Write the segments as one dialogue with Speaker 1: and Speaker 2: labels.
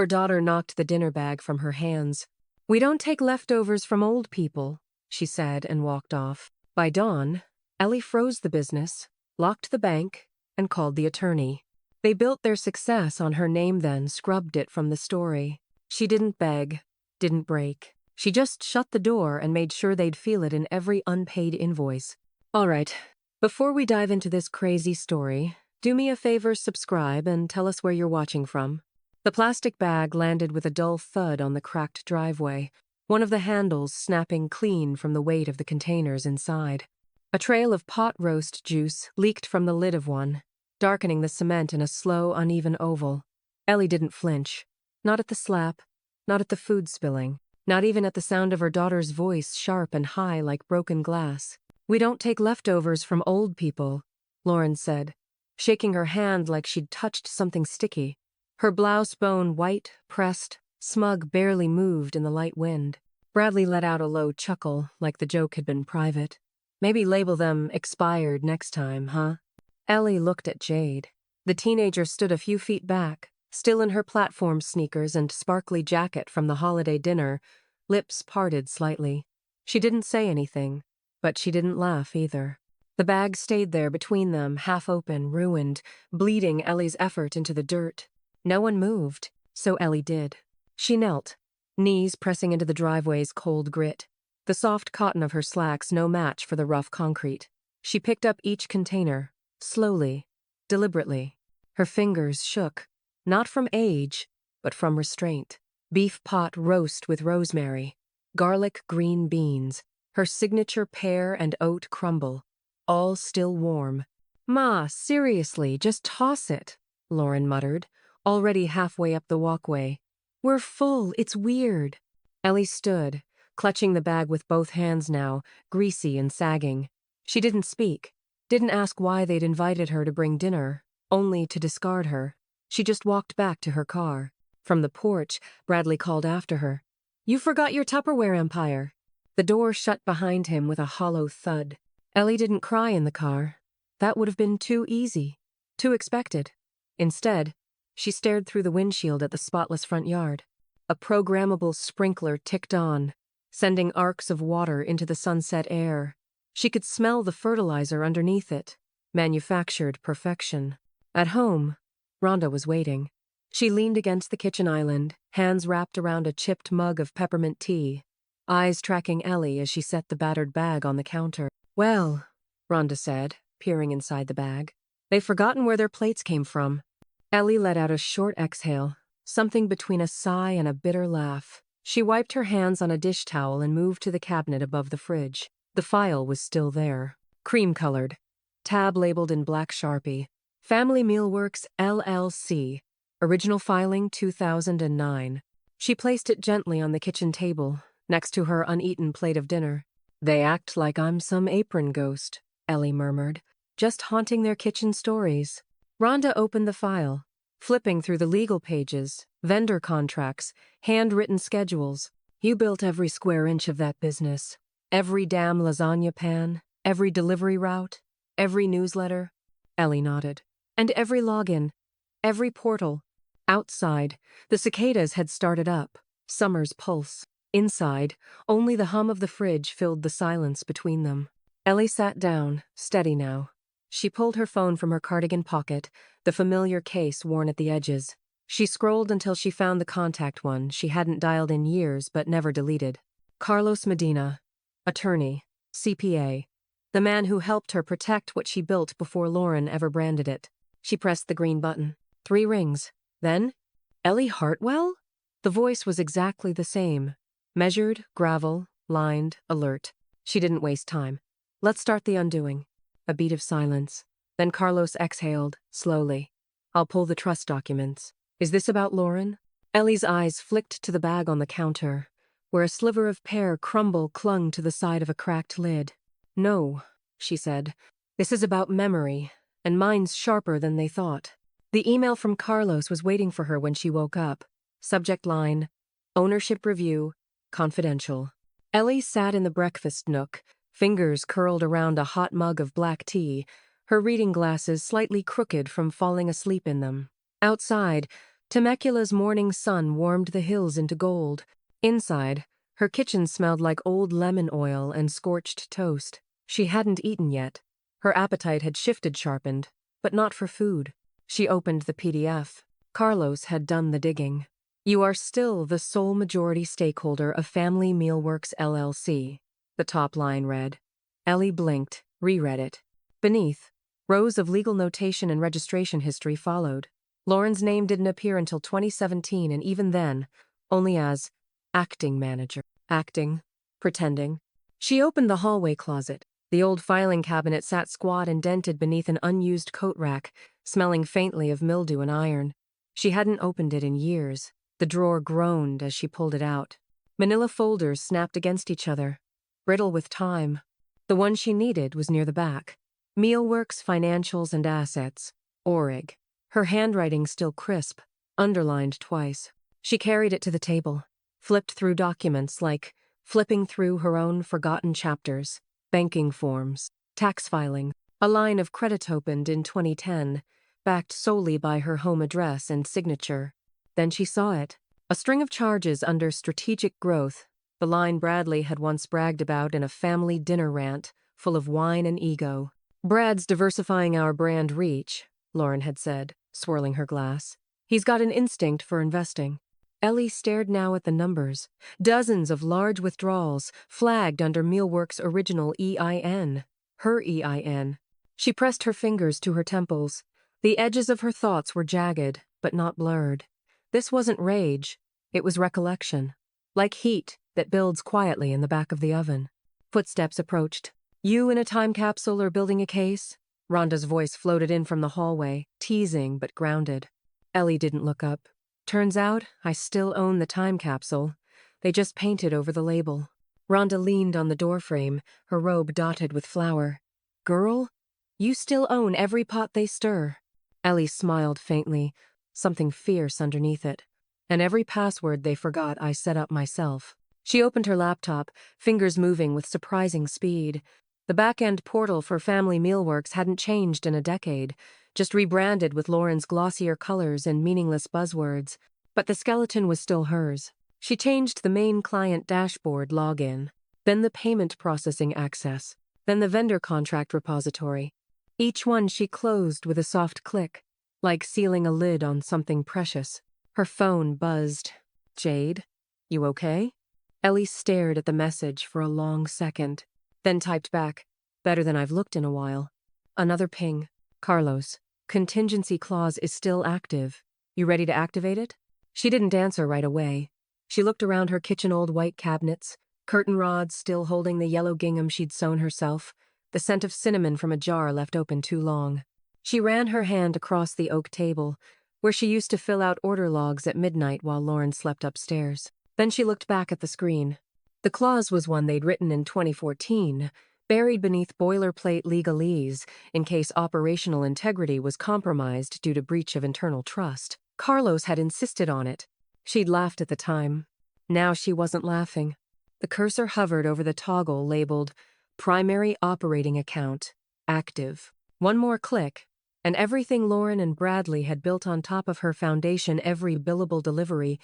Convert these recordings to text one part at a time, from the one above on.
Speaker 1: Her daughter knocked the dinner bag from her hands. "We don't take leftovers from old people," she said and walked off. By dawn, Ellie froze the business, locked the bank, and called the attorney. They built their success on her name then, scrubbed it from the story. She didn't beg, didn't break. She just shut the door and made sure they'd feel it in every unpaid invoice. All right, before we dive into this crazy story, do me a favor, subscribe, and tell us where you're watching from. The plastic bag landed with a dull thud on the cracked driveway, one of the handles snapping clean from the weight of the containers inside. A trail of pot roast juice leaked from the lid of one, darkening the cement in a slow, uneven oval. Ellie didn't flinch. Not at the slap, not at the food spilling, not even at the sound of her daughter's voice, sharp and high like broken glass. "We don't take leftovers from old people," Lauren said, shaking her hand like she'd touched something sticky. Her blouse bone white, pressed, smug, barely moved in the light wind. Bradley let out a low chuckle, like the joke had been private. "Maybe label them expired next time, huh?" Ellie looked at Jade. The teenager stood a few feet back, still in her platform sneakers and sparkly jacket from the holiday dinner, lips parted slightly. She didn't say anything, but she didn't laugh either. The bag stayed there between them, half open, ruined, bleeding Ellie's effort into the dirt. No one moved, so Ellie did. She knelt, knees pressing into the driveway's cold grit. The soft cotton of her slacks no match for the rough concrete. She picked up each container, slowly, deliberately. Her fingers shook, not from age, but from restraint. Beef pot roast with rosemary, garlic green beans, her signature pear and oat crumble, all still warm. "Ma, seriously, just toss it," Lauren muttered, already halfway up the walkway. "We're full, it's weird." Ellie stood, clutching the bag with both hands now, greasy and sagging. She didn't speak, didn't ask why they'd invited her to bring dinner, only to discard her. She just walked back to her car. From the porch, Bradley called after her. "You forgot your Tupperware empire." The door shut behind him with a hollow thud. Ellie didn't cry in the car. That would have been too easy, too expected. Instead, she stared through the windshield at the spotless front yard. A programmable sprinkler ticked on, sending arcs of water into the sunset air. She could smell the fertilizer underneath it. Manufactured perfection. At home, Rhonda was waiting. She leaned against the kitchen island, hands wrapped around a chipped mug of peppermint tea, eyes tracking Ellie as she set the battered bag on the counter. "Well," Rhonda said, peering inside the bag, "they've forgotten where their plates came from." Ellie let out a short exhale, something between a sigh and a bitter laugh. She wiped her hands on a dish towel and moved to the cabinet above the fridge. The file was still there, cream-colored, tab labeled in black Sharpie. Family Mealworks, LLC. Original filing 2009. She placed it gently on the kitchen table, next to her uneaten plate of dinner. "They act like I'm some apron ghost," Ellie murmured, "just haunting their kitchen stories." Rhonda opened the file, flipping through the legal pages, vendor contracts, handwritten schedules. "You built every square inch of that business. Every damn lasagna pan, every delivery route, every newsletter." Ellie nodded. "And every login, every portal." Outside, the cicadas had started up, summer's pulse. Inside, only the hum of the fridge filled the silence between them. Ellie sat down, steady now. She pulled her phone from her cardigan pocket, the familiar case worn at the edges. She scrolled until she found the contact one she hadn't dialed in years but never deleted. Carlos Medina, attorney, CPA, the man who helped her protect what she built before Lauren ever branded it. She pressed the green button. 3 rings. Then, "Ellie Hartwell?" The voice was exactly the same. Measured, gravel, lined, alert. She didn't waste time. "Let's start the undoing." A beat of silence. Then Carlos exhaled, slowly. "I'll pull the trust documents. Is this about Lauren?" Ellie's eyes flicked to the bag on the counter, where a sliver of pear crumble clung to the side of a cracked lid. "No," she said. "This is about memory, and mine's sharper than they thought." The email from Carlos was waiting for her when she woke up. Subject line, "Ownership Review, Confidential." Ellie sat in the breakfast nook, fingers curled around a hot mug of black tea, her reading glasses slightly crooked from falling asleep in them. Outside, Temecula's morning sun warmed the hills into gold. Inside, her kitchen smelled like old lemon oil and scorched toast. She hadn't eaten yet. Her appetite had shifted sharpened, but not for food. She opened the PDF. Carlos had done the digging. You are still the sole majority stakeholder of Family Mealworks LLC. The top line read. Ellie blinked, reread it. Beneath, rows of legal notation and registration history followed. Lauren's name didn't appear until 2017, and even then, only as acting manager. Acting. Pretending. She opened the hallway closet. The old filing cabinet sat squat and dented beneath an unused coat rack, smelling faintly of mildew and iron. She hadn't opened it in years. The drawer groaned as she pulled it out. Manila folders snapped against each other, brittle with time. The one she needed was near the back. Mealworks, Financials, and Assets. Org. Her handwriting still crisp, underlined twice. She carried it to the table, flipped through documents like flipping through her own forgotten chapters, banking forms, tax filing. A line of credit opened in 2010, backed solely by her home address and signature. Then she saw it. A string of charges under strategic growth, the line Bradley had once bragged about in a family dinner rant, full of wine and ego. Brad's diversifying our brand reach, Lauren had said, swirling her glass. He's got an instinct for investing. Ellie stared now at the numbers. Dozens of large withdrawals, flagged under Mealworks' original EIN. Her EIN. She pressed her fingers to her temples. The edges of her thoughts were jagged, but not blurred. This wasn't rage. It was recollection. Like heat that builds quietly in the back of the oven. Footsteps approached. You in a time capsule or building a case? Rhonda's voice floated in from the hallway, teasing but grounded. Ellie didn't look up. Turns out, I still own the time capsule. They just painted over the label. Rhonda leaned on the doorframe, her robe dotted with flour. Girl, you still own every pot they stir. Ellie smiled faintly, something fierce underneath it. And every password they forgot I set up myself. She opened her laptop, fingers moving with surprising speed. The back-end portal for Family Mealworks hadn't changed in a decade, just rebranded with Lauren's glossier colors and meaningless buzzwords. But the skeleton was still hers. She changed the main client dashboard login, then the payment processing access, then the vendor contract repository. Each one she closed with a soft click, like sealing a lid on something precious. Her phone buzzed. Jade, you okay? Ellie stared at the message for a long second, then typed back, better than I've looked in a while. Another ping. Carlos, contingency clause is still active. You ready to activate it? She didn't answer right away. She looked around her kitchen old white cabinets, curtain rods still holding the yellow gingham she'd sewn herself, the scent of cinnamon from a jar left open too long. She ran her hand across the oak table, where she used to fill out order logs at midnight while Lauren slept upstairs. Then she looked back at the screen. The clause was one they'd written in 2014, buried beneath boilerplate legalese in case operational integrity was compromised due to breach of internal trust. Carlos had insisted on it. She'd laughed at the time. Now she wasn't laughing. The cursor hovered over the toggle labeled Primary Operating Account, Active. One more click, and everything Lauren and Bradley had built on top of her foundation, every billable delivery,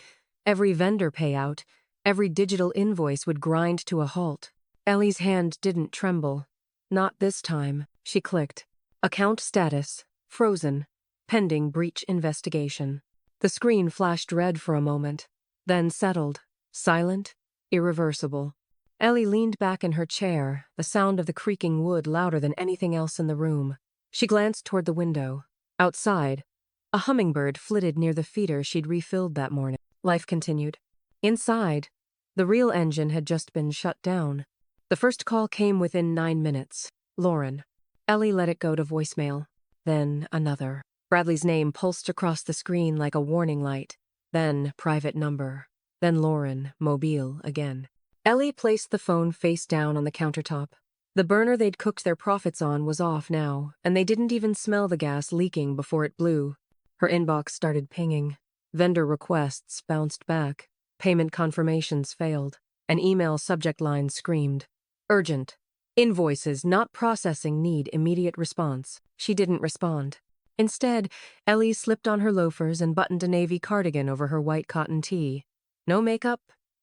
Speaker 1: every vendor payout, every digital invoice would grind to a halt. Ellie's hand didn't tremble. Not this time, she clicked. Account status, frozen, pending breach investigation. The screen flashed red for a moment, then settled, silent, irreversible. Ellie leaned back in her chair, the sound of the creaking wood louder than anything else in the room. She glanced toward the window. Outside, a hummingbird flitted near the feeder she'd refilled that morning. Life continued. Inside, the real engine had just been shut down. The first call came within 9 minutes. Lauren. Ellie let it go to voicemail. Then another. Bradley's name pulsed across the screen like a warning light. Then private number. Then Lauren, Mobile, again. Ellie placed the phone face down on the countertop. The burner they'd cooked their profits on was off now, and they didn't even smell the gas leaking before it blew. Her inbox started pinging. Vendor requests bounced back. Payment confirmations failed. An email subject line screamed. Urgent. Invoices not processing need immediate response. She didn't respond. Instead, Ellie slipped on her loafers and buttoned a navy cardigan over her white cotton tee. No makeup,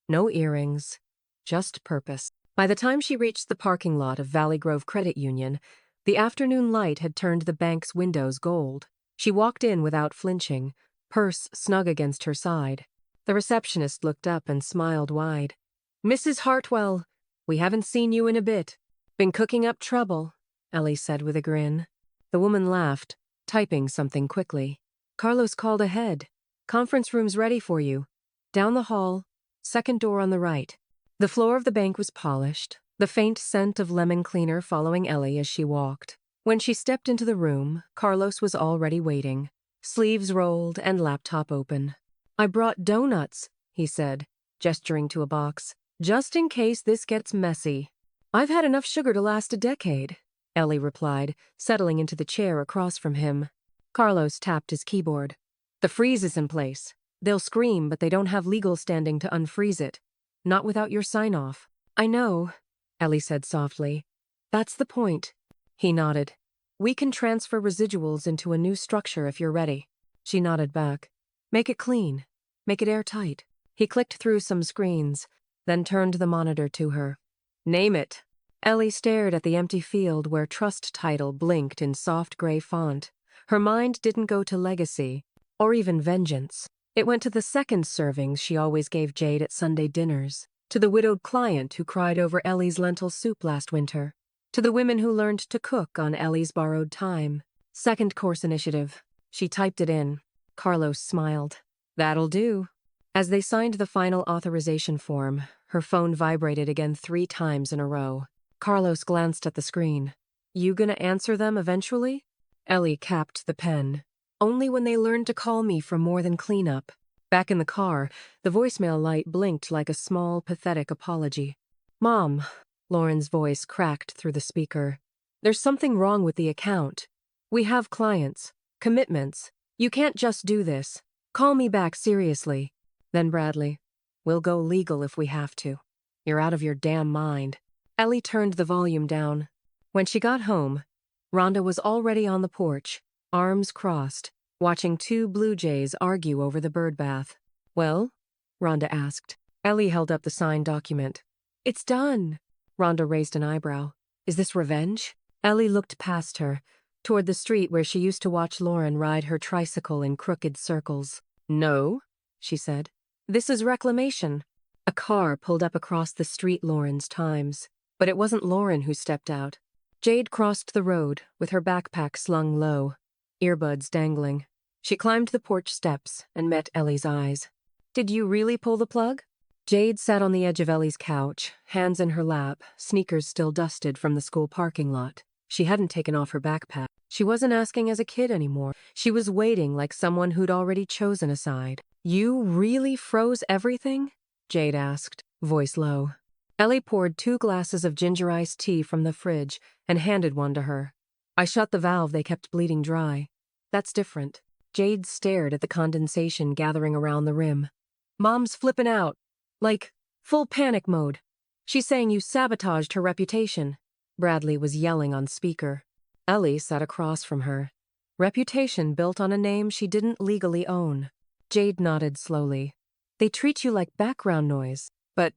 Speaker 1: no earrings, just purpose. By the time she reached the parking lot of Valley Grove Credit Union, the afternoon light had turned the bank's windows gold. She walked in without flinching, purse snug against her side. The receptionist looked up and smiled wide. "Mrs. Hartwell, we haven't seen you in a bit. Been cooking up trouble," Ellie said with a grin. The woman laughed, typing something quickly. "Carlos called ahead. Conference room's ready for you. Down the hall, second door on the right." The floor of the bank was polished, the faint scent of lemon cleaner following Ellie as she walked. When she stepped into the room, Carlos was already waiting, sleeves rolled and laptop open. "I brought donuts," he said, gesturing to a box, "just in case this gets messy." "I've had enough sugar to last a decade," Ellie replied, settling into the chair across from him. Carlos tapped his keyboard. "The freeze is in place. They'll scream, but they don't have legal standing to unfreeze it. Not without your sign-off." "I know," Ellie said softly. "That's the point." He nodded. "We can transfer residuals into a new structure if you're ready." She nodded back. "Make it clean. Make it airtight." He clicked through some screens, then turned the monitor to her. "Name it." Ellie stared at the empty field where Trust Title blinked in soft gray font. Her mind didn't go to legacy, or even vengeance. It went to the second servings she always gave Jade at Sunday dinners, to the widowed client who cried over Ellie's lentil soup last winter, to the women who learned to cook on Ellie's borrowed time. Second course initiative. She typed it in. Carlos smiled. "That'll do." As they signed the final authorization form, her phone vibrated again 3 times in a row. Carlos glanced at the screen. "You gonna answer them eventually?" Ellie capped the pen. "Only when they learn to call me for more than cleanup." Back in the car, the voicemail light blinked like a small, pathetic apology. "Mom," Lauren's voice cracked through the speaker. "There's something wrong with the account. We have clients, commitments. You can't just do this. Call me back seriously." Then Bradley, "We'll go legal if we have to. You're out of your damn mind." Ellie turned the volume down. When she got home, Rhonda was already on the porch, arms crossed, watching 2 blue jays argue over the bird bath. "Well?" Rhonda asked. Ellie held up the signed document. "It's done." Rhonda raised an eyebrow. "Is this revenge?" Ellie looked past her, toward the street where she used to watch Lauren ride her tricycle in crooked circles. "No," she said. "This is reclamation." A car pulled up across the street Lauren's times, but it wasn't Lauren who stepped out. Jade crossed the road, with her backpack slung low, earbuds dangling. She climbed the porch steps and met Ellie's eyes. "Did you really pull the plug?" Jade sat on the edge of Ellie's couch, hands in her lap, sneakers still dusted from the school parking lot. She hadn't taken off her backpack. She wasn't asking as a kid anymore. She was waiting like someone who'd already chosen a side. "You really froze everything?" Jade asked, voice low. Ellie poured 2 glasses of ginger iced tea from the fridge and handed one to her. "I shut the valve they kept bleeding dry." "That's different." Jade stared at the condensation gathering around the rim. "Mom's flipping out. Like, full panic mode. She's saying you sabotaged her reputation." Bradley was yelling on speaker. Ellie sat across from her. Reputation built on a name she didn't legally own. Jade nodded slowly. "They treat you like background noise." "But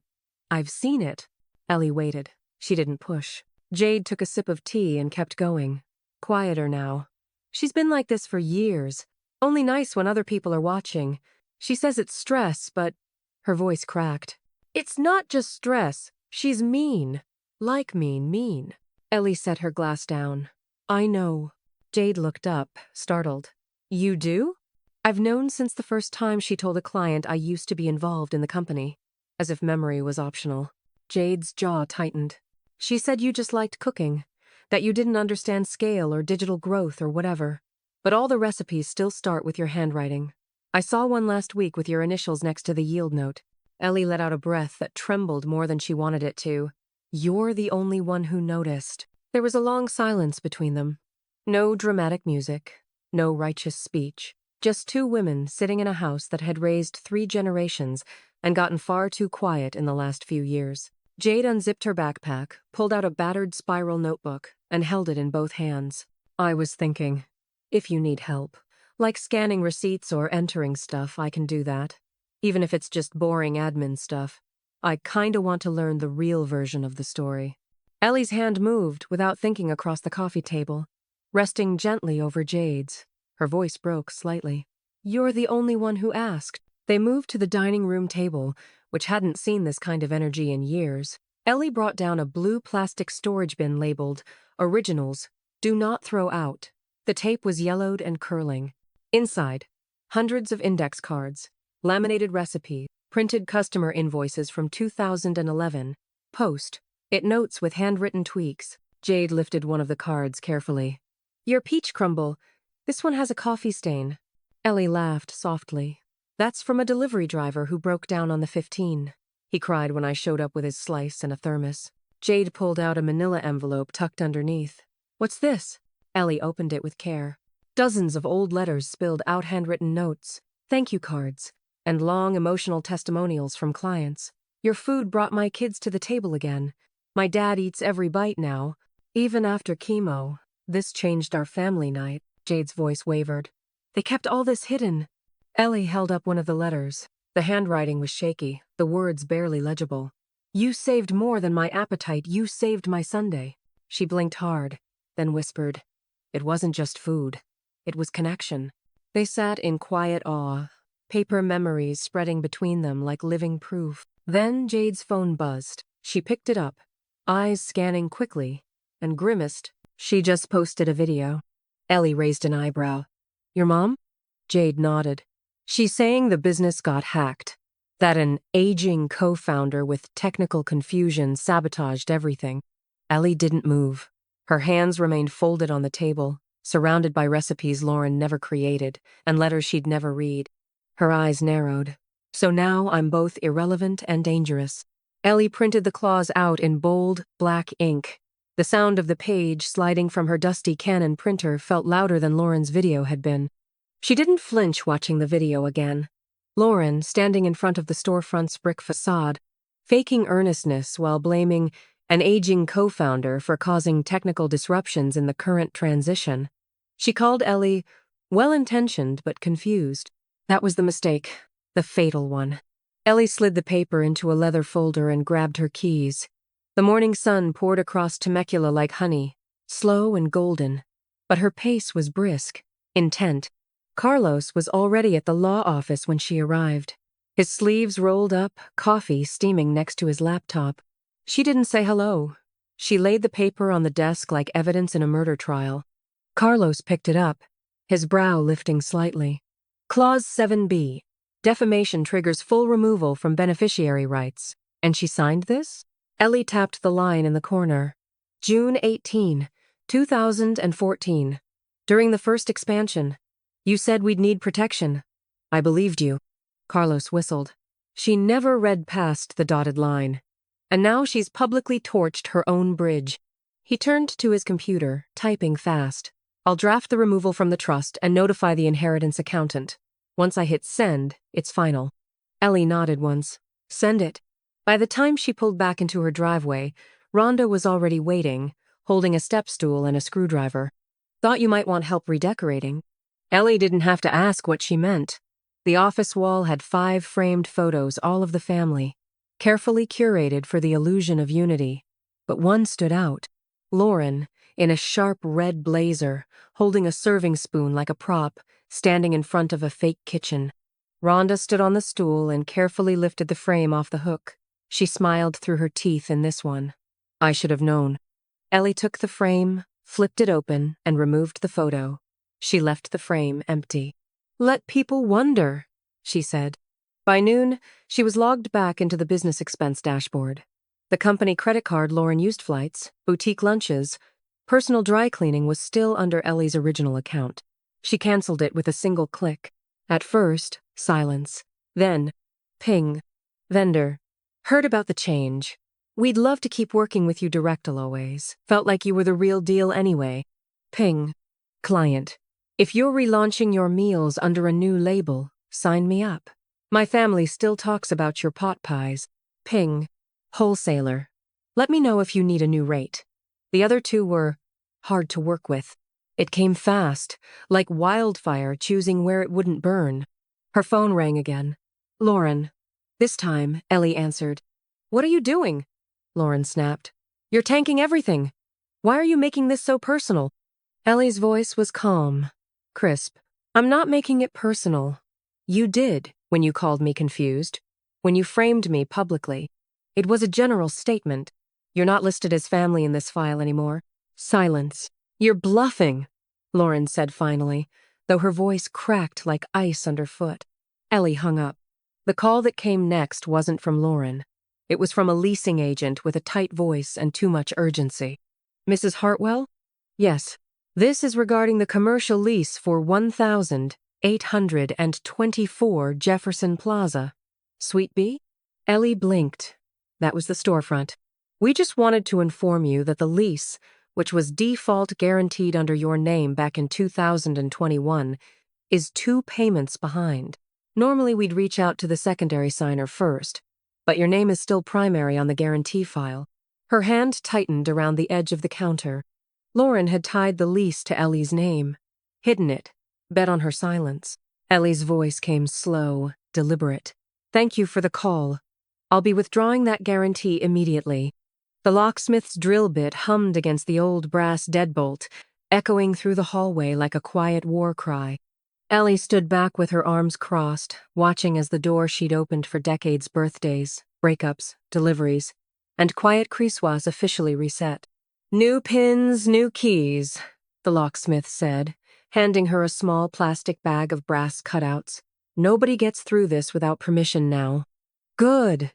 Speaker 1: I've seen it." Ellie waited. She didn't push. Jade took a sip of tea and kept going. Quieter now. "She's been like this for years. Only nice when other people are watching. She says it's stress, but—" Her voice cracked. "It's not just stress. She's mean. Like mean. Ellie set her glass down. "I know." Jade looked up, startled. "You do?" "I've known since the first time she told a client I used to be involved in the company." As if memory was optional. Jade's jaw tightened. "She said you just liked cooking, that you didn't understand scale or digital growth or whatever. But all the recipes still start with your handwriting. I saw one last week with your initials next to the yield note." Ellie let out a breath that trembled more than she wanted it to. "You're the only one who noticed." There was a long silence between them. No dramatic music, no righteous speech. Just 2 women sitting in a house that had raised 3 generations and gotten far too quiet in the last few years. Jade unzipped her backpack, pulled out a battered spiral notebook, and held it in both hands. "I was thinking." If you need help, like scanning receipts or entering stuff, I can do that. Even if it's just boring admin stuff. I kinda want to learn the real version of the story. Ellie's hand moved without thinking across the coffee table, resting gently over Jade's. Her voice broke slightly. You're the only one who asked. They moved to the dining room table, which hadn't seen this kind of energy in years. Ellie brought down a blue plastic storage bin labeled, Originals, Do Not Throw Out. The tape was yellowed and curling. Inside, hundreds of index cards, laminated recipes, printed customer invoices from 2011. Post. It notes with handwritten tweaks. Jade lifted one of the cards carefully. Your peach crumble. This one has a coffee stain. Ellie laughed softly. That's from a delivery driver who broke down on the 15. He cried when I showed up with his slice and a thermos. Jade pulled out a manila envelope tucked underneath. What's this? Ellie opened it with care. Dozens of old letters spilled out handwritten notes, thank you cards, and long emotional testimonials from clients. Your food brought my kids to the table again. My dad eats every bite now, even after chemo. This changed our family night. Jade's voice wavered. They kept all this hidden. Ellie held up one of the letters. The handwriting was shaky, the words barely legible. You saved more than my appetite. You saved my Sunday. She blinked hard, then whispered. It wasn't just food. It was connection. They sat in quiet awe, paper memories spreading between them like living proof. Then Jade's phone buzzed. She picked it up, eyes scanning quickly, and grimaced. She just posted a video. Ellie raised an eyebrow. Your mom? Jade nodded. She's saying the business got hacked. That an aging co-founder with technical confusion sabotaged everything. Ellie didn't move. Her hands remained folded on the table, surrounded by recipes Lauren never created and letters she'd never read. Her eyes narrowed. So now I'm both irrelevant and dangerous. Ellie printed the clause out in bold, black ink. The sound of the page sliding from her dusty Canon printer felt louder than Lauren's video had been. She didn't flinch watching the video again. Lauren, standing in front of the storefront's brick facade, faking earnestness while blaming an aging co-founder for causing technical disruptions in the current transition. She called Ellie well-intentioned but confused. That was the mistake, the fatal one. Ellie slid the paper into a leather folder and grabbed her keys. The morning sun poured across Temecula like honey, slow and golden, but her pace was brisk, intent. Carlos was already at the law office when she arrived. His sleeves rolled up, coffee steaming next to his laptop. She didn't say hello. She laid the paper on the desk like evidence in a murder trial. Carlos picked it up, his brow lifting slightly. Clause 7B. Defamation triggers full removal from beneficiary rights. And she signed this? Ellie tapped the line in the corner. June 18, 2014. During the first expansion. You said we'd need protection. I believed you. Carlos whistled. She never read past the dotted line. And now she's publicly torched her own bridge. He turned to his computer, typing fast. I'll draft the removal from the trust and notify the inheritance accountant. Once I hit send, it's final. Ellie nodded once. Send it. By the time she pulled back into her driveway, Rhonda was already waiting, holding a step stool and a screwdriver. Thought you might want help redecorating. Ellie didn't have to ask what she meant. The office wall had 5 framed photos, all of the family, carefully curated for the illusion of unity. But one stood out. Lauren, in a sharp red blazer, holding a serving spoon like a prop, standing in front of a fake kitchen. Rhonda stood on the stool and carefully lifted the frame off the hook. She smiled through her teeth in this one. I should have known. Ellie took the frame, flipped it open, and removed the photo. She left the frame empty. Let people wonder, she said. By noon, she was logged back into the business expense dashboard. The company credit card Lauren used flights, boutique lunches, personal dry cleaning was still under Ellie's original account. She canceled it with a single click. At first, silence. Then, ping. Vendor. Heard about the change. We'd love to keep working with you direct always. Felt like you were the real deal anyway. Ping. Client. If you're relaunching your meals under a new label, sign me up. My family still talks about your pot pies. Ping. Wholesaler. Let me know if you need a new rate. The other two were hard to work with. It came fast, like wildfire choosing where it wouldn't burn. Her phone rang again. Lauren. This time, Ellie answered. What are you doing? Lauren snapped. You're tanking everything. Why are you making this so personal? Ellie's voice was calm, crisp. I'm not making it personal. You did when you called me confused, when you framed me publicly. It was a general statement. You're not listed as family in this file anymore. Silence. You're bluffing, Lauren said finally, though her voice cracked like ice underfoot. Ellie hung up. The call that came next wasn't from Lauren. It was from a leasing agent with a tight voice and too much urgency. Mrs. Hartwell? Yes. This is regarding the commercial lease for 1,824 Jefferson Plaza. Suite B? Ellie blinked. That was the storefront. We just wanted to inform you that the lease, which was default guaranteed under your name back in 2021, is 2 payments behind. Normally we'd reach out to the secondary signer first, but your name is still primary on the guarantee file. Her hand tightened around the edge of the counter. Lauren had tied the lease to Ellie's name, hidden it, bet on her silence. Ellie's voice came slow, deliberate. Thank you for the call. I'll be withdrawing that guarantee immediately. The locksmith's drill bit hummed against the old brass deadbolt, echoing through the hallway like a quiet war cry. Ellie stood back with her arms crossed, watching as the door she'd opened for decades' birthdays, breakups, deliveries, and quiet Crissois officially reset. New pins, new keys, the locksmith said, handing her a small plastic bag of brass cutouts. Nobody gets through this without permission now. Good,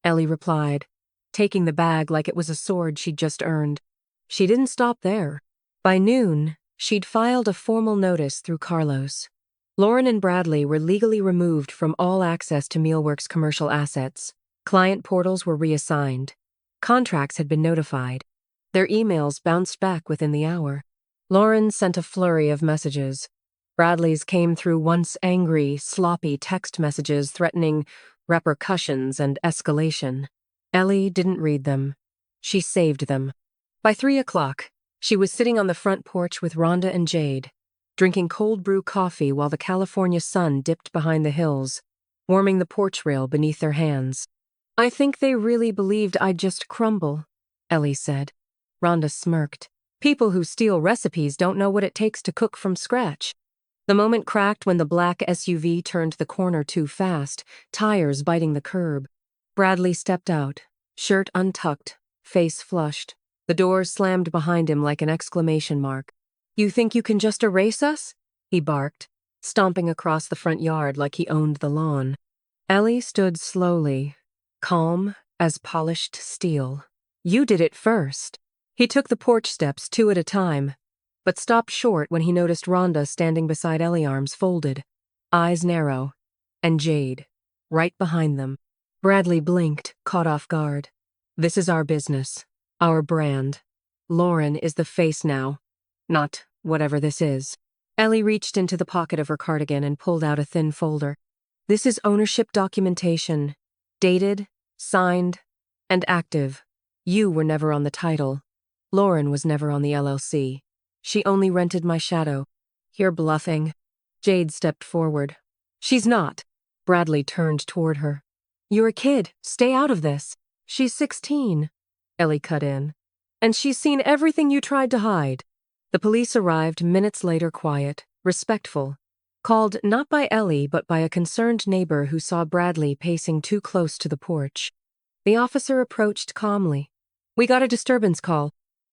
Speaker 1: Ellie replied, taking the bag like it was a sword she'd just earned. She didn't stop there. By noon, she'd filed a formal notice through Carlos. Lauren and Bradley were legally removed from all access to Mealworks' commercial assets. Client portals were reassigned. Contracts had been notified. Their emails bounced back within the hour. Lauren sent a flurry of messages. Bradley's came through once angry, sloppy text messages threatening repercussions and escalation. Ellie didn't read them. She saved them. By 3 o'clock, she was sitting on the front porch with Rhonda and Jade, drinking cold brew coffee while the California sun dipped behind the hills, warming the porch rail beneath their hands. I think they really believed I'd just crumble, Ellie said. Rhonda smirked. People who steal recipes don't know what it takes to cook from scratch. The moment cracked when the black SUV turned the corner too fast, tires biting the curb. Bradley stepped out, shirt untucked, face flushed. The doors slammed behind him like an exclamation mark. You think you can just erase us? He barked, stomping across the front yard like he owned the lawn. Ellie stood slowly, calm as polished steel. You did it first. He took the porch steps 2 at a time, but stopped short when he noticed Rhonda standing beside Ellie, arms folded, eyes narrow, and Jade, right behind them. Bradley blinked, caught off guard. This is our business, our brand. Lauren is the face now, not whatever this is. Ellie reached into the pocket of her cardigan and pulled out a thin folder. This is ownership documentation, dated, signed, and active. You were never on the title. Lauren was never on the LLC. She only rented my shadow. You're bluffing. Jade stepped forward. She's not. Bradley turned toward her. You're a kid. Stay out of this. She's 16, Ellie cut in. And she's seen everything you tried to hide. The police arrived minutes later, quiet, respectful, called not by Ellie but by a concerned neighbor who saw Bradley pacing too close to the porch. The officer approached calmly. We got a disturbance call.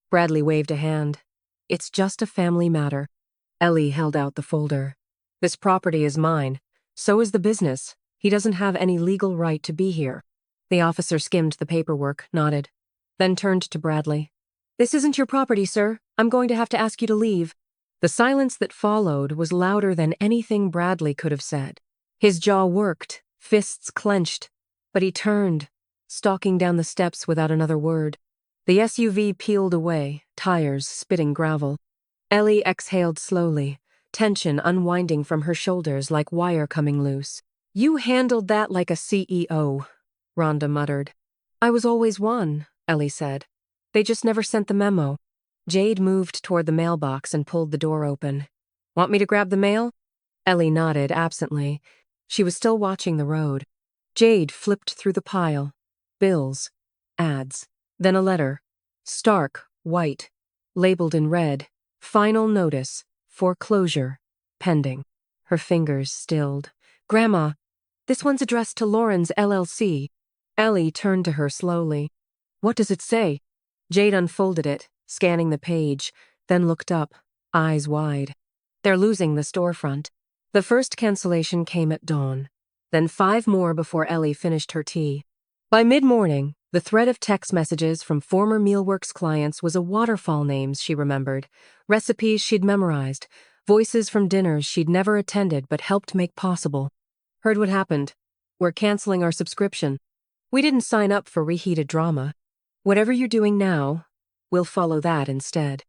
Speaker 1: Bradley waved a hand. It's just a family matter. Ellie held out the folder. This property is mine. So is the business. He doesn't have any legal right to be here. The officer skimmed the paperwork, nodded, then turned to Bradley. This isn't your property, sir. I'm going to have to ask you to leave. The silence that followed was louder than anything Bradley could have said. His jaw worked, fists clenched, but he turned, stalking down the steps without another word. The SUV peeled away, tires spitting gravel. Ellie exhaled slowly, tension unwinding from her shoulders like wire coming loose. You handled that like a CEO, Rhonda muttered. I was always one, Ellie said. They just never sent the memo. Jade moved toward the mailbox and pulled the door open. Want me to grab the mail? Ellie nodded absently. She was still watching the road. Jade flipped through the pile. Bills. Ads. Then a letter. Stark, white. Labeled in red. Final notice. Foreclosure. Pending. Her fingers stilled. Grandma, this one's addressed to Lauren's LLC. Ellie turned to her slowly. What does it say? Jade unfolded it, scanning the page, then looked up, eyes wide. They're losing the storefront. The first cancellation came at dawn, then 5 more before Ellie finished her tea. By mid-morning, the thread of text messages from former Mealworks clients was a waterfall names she remembered, recipes she'd memorized, voices from dinners she'd never attended but helped make possible. Heard what happened. We're canceling our subscription. We didn't sign up for reheated drama. Whatever you're doing now, we'll follow that instead.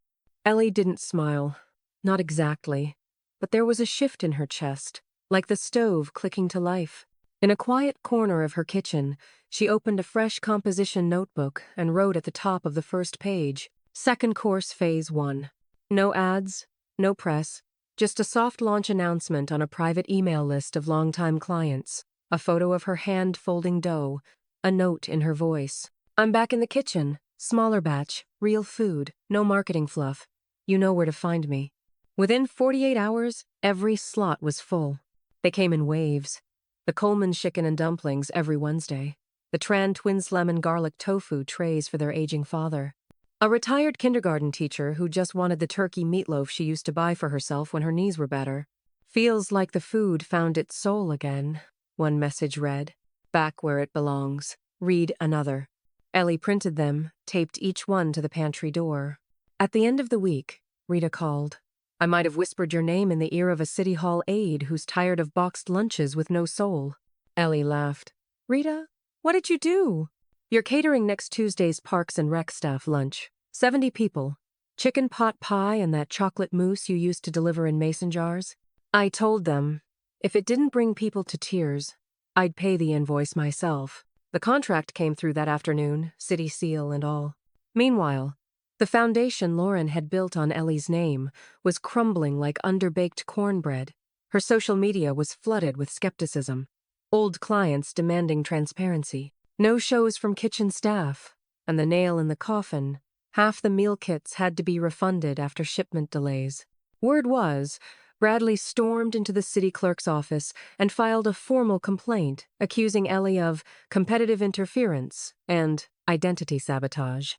Speaker 1: Ellie didn't smile. Not exactly. But there was a shift in her chest, like the stove clicking to life. In a quiet corner of her kitchen, she opened a fresh composition notebook and wrote at the top of the first page, Second Course Phase 1. No ads, no press, just a soft launch announcement on a private email list of longtime clients, a photo of her hand folding dough, a note in her voice. I'm back in the kitchen, smaller batch, real food, no marketing fluff. You know where to find me. Within 48 hours, every slot was full. They came in waves. The Coleman chicken and dumplings every Wednesday. The Tran twins lemon garlic tofu trays for their aging father. A retired kindergarten teacher who just wanted the turkey meatloaf she used to buy for herself when her knees were better. Feels like the food found its soul again, one message read. Back where it belongs. Read another. Ellie printed them, taped each one to the pantry door. At the end of the week, Rita called. I might have whispered your name in the ear of a City Hall aide who's tired of boxed lunches with no soul. Ellie laughed. Rita, what did you do? You're catering next Tuesday's Parks and Rec staff lunch. 70 people. Chicken pot pie and that chocolate mousse you used to deliver in mason jars. I told them, if it didn't bring people to tears, I'd pay the invoice myself. The contract came through that afternoon, city seal and all. Meanwhile, the foundation Lauren had built on Ellie's name was crumbling like underbaked cornbread. Her social media was flooded with skepticism. Old clients demanding transparency. No shows from kitchen staff. And the nail in the coffin, half the meal kits had to be refunded after shipment delays. Word was, Bradley stormed into the city clerk's office and filed a formal complaint accusing Ellie of competitive interference and identity sabotage.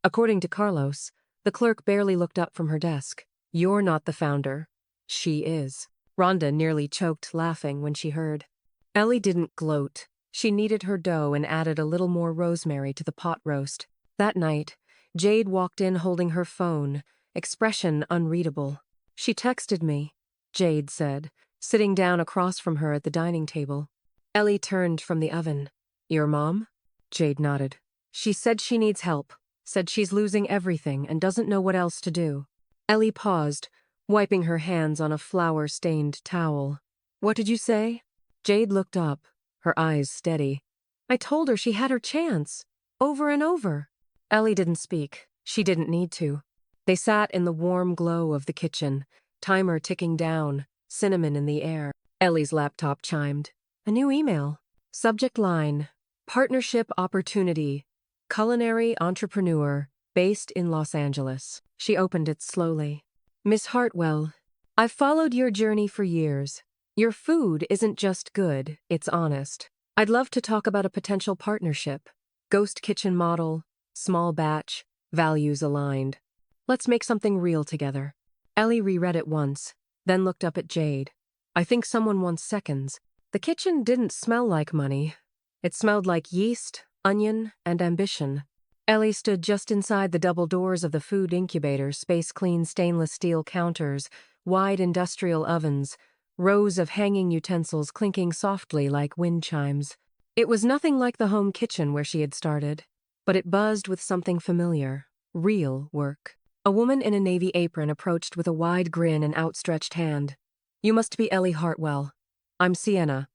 Speaker 1: According to Carlos, the clerk barely looked up from her desk. You're not the founder. She is. Rhonda nearly choked laughing when she heard. Ellie didn't gloat. She kneaded her dough and added a little more rosemary to the pot roast. That night, Jade walked in holding her phone, expression unreadable. She texted me, Jade said, sitting down across from her at the dining table. Ellie turned from the oven. Your mom? Jade nodded. She said she needs help. Said she's losing everything and doesn't know what else to do. Ellie paused, wiping her hands on a flour-stained towel. What did you say? Jade looked up, her eyes steady. I told her she had her chance. Over and over. Ellie didn't speak. She didn't need to. They sat in the warm glow of the kitchen, timer ticking down, cinnamon in the air. Ellie's laptop chimed. A new email. Subject line. Partnership opportunity. Culinary entrepreneur, based in Los Angeles. She opened it slowly. Miss Hartwell, I've followed your journey for years. Your food isn't just good, it's honest. I'd love to talk about a potential partnership. Ghost kitchen model, small batch, values aligned. Let's make something real together. Ellie reread it once, then looked up at Jade. I think someone wants seconds. The kitchen didn't smell like money. It smelled like yeast, onion, and ambition. Ellie stood just inside the double doors of the food incubator, space-clean stainless steel counters, wide industrial ovens, rows of hanging utensils clinking softly like wind chimes. It was nothing like the home kitchen where she had started, but it buzzed with something familiar, real work. A woman in a navy apron approached with a wide grin and outstretched hand. You must be Ellie Hartwell. I'm Sienna,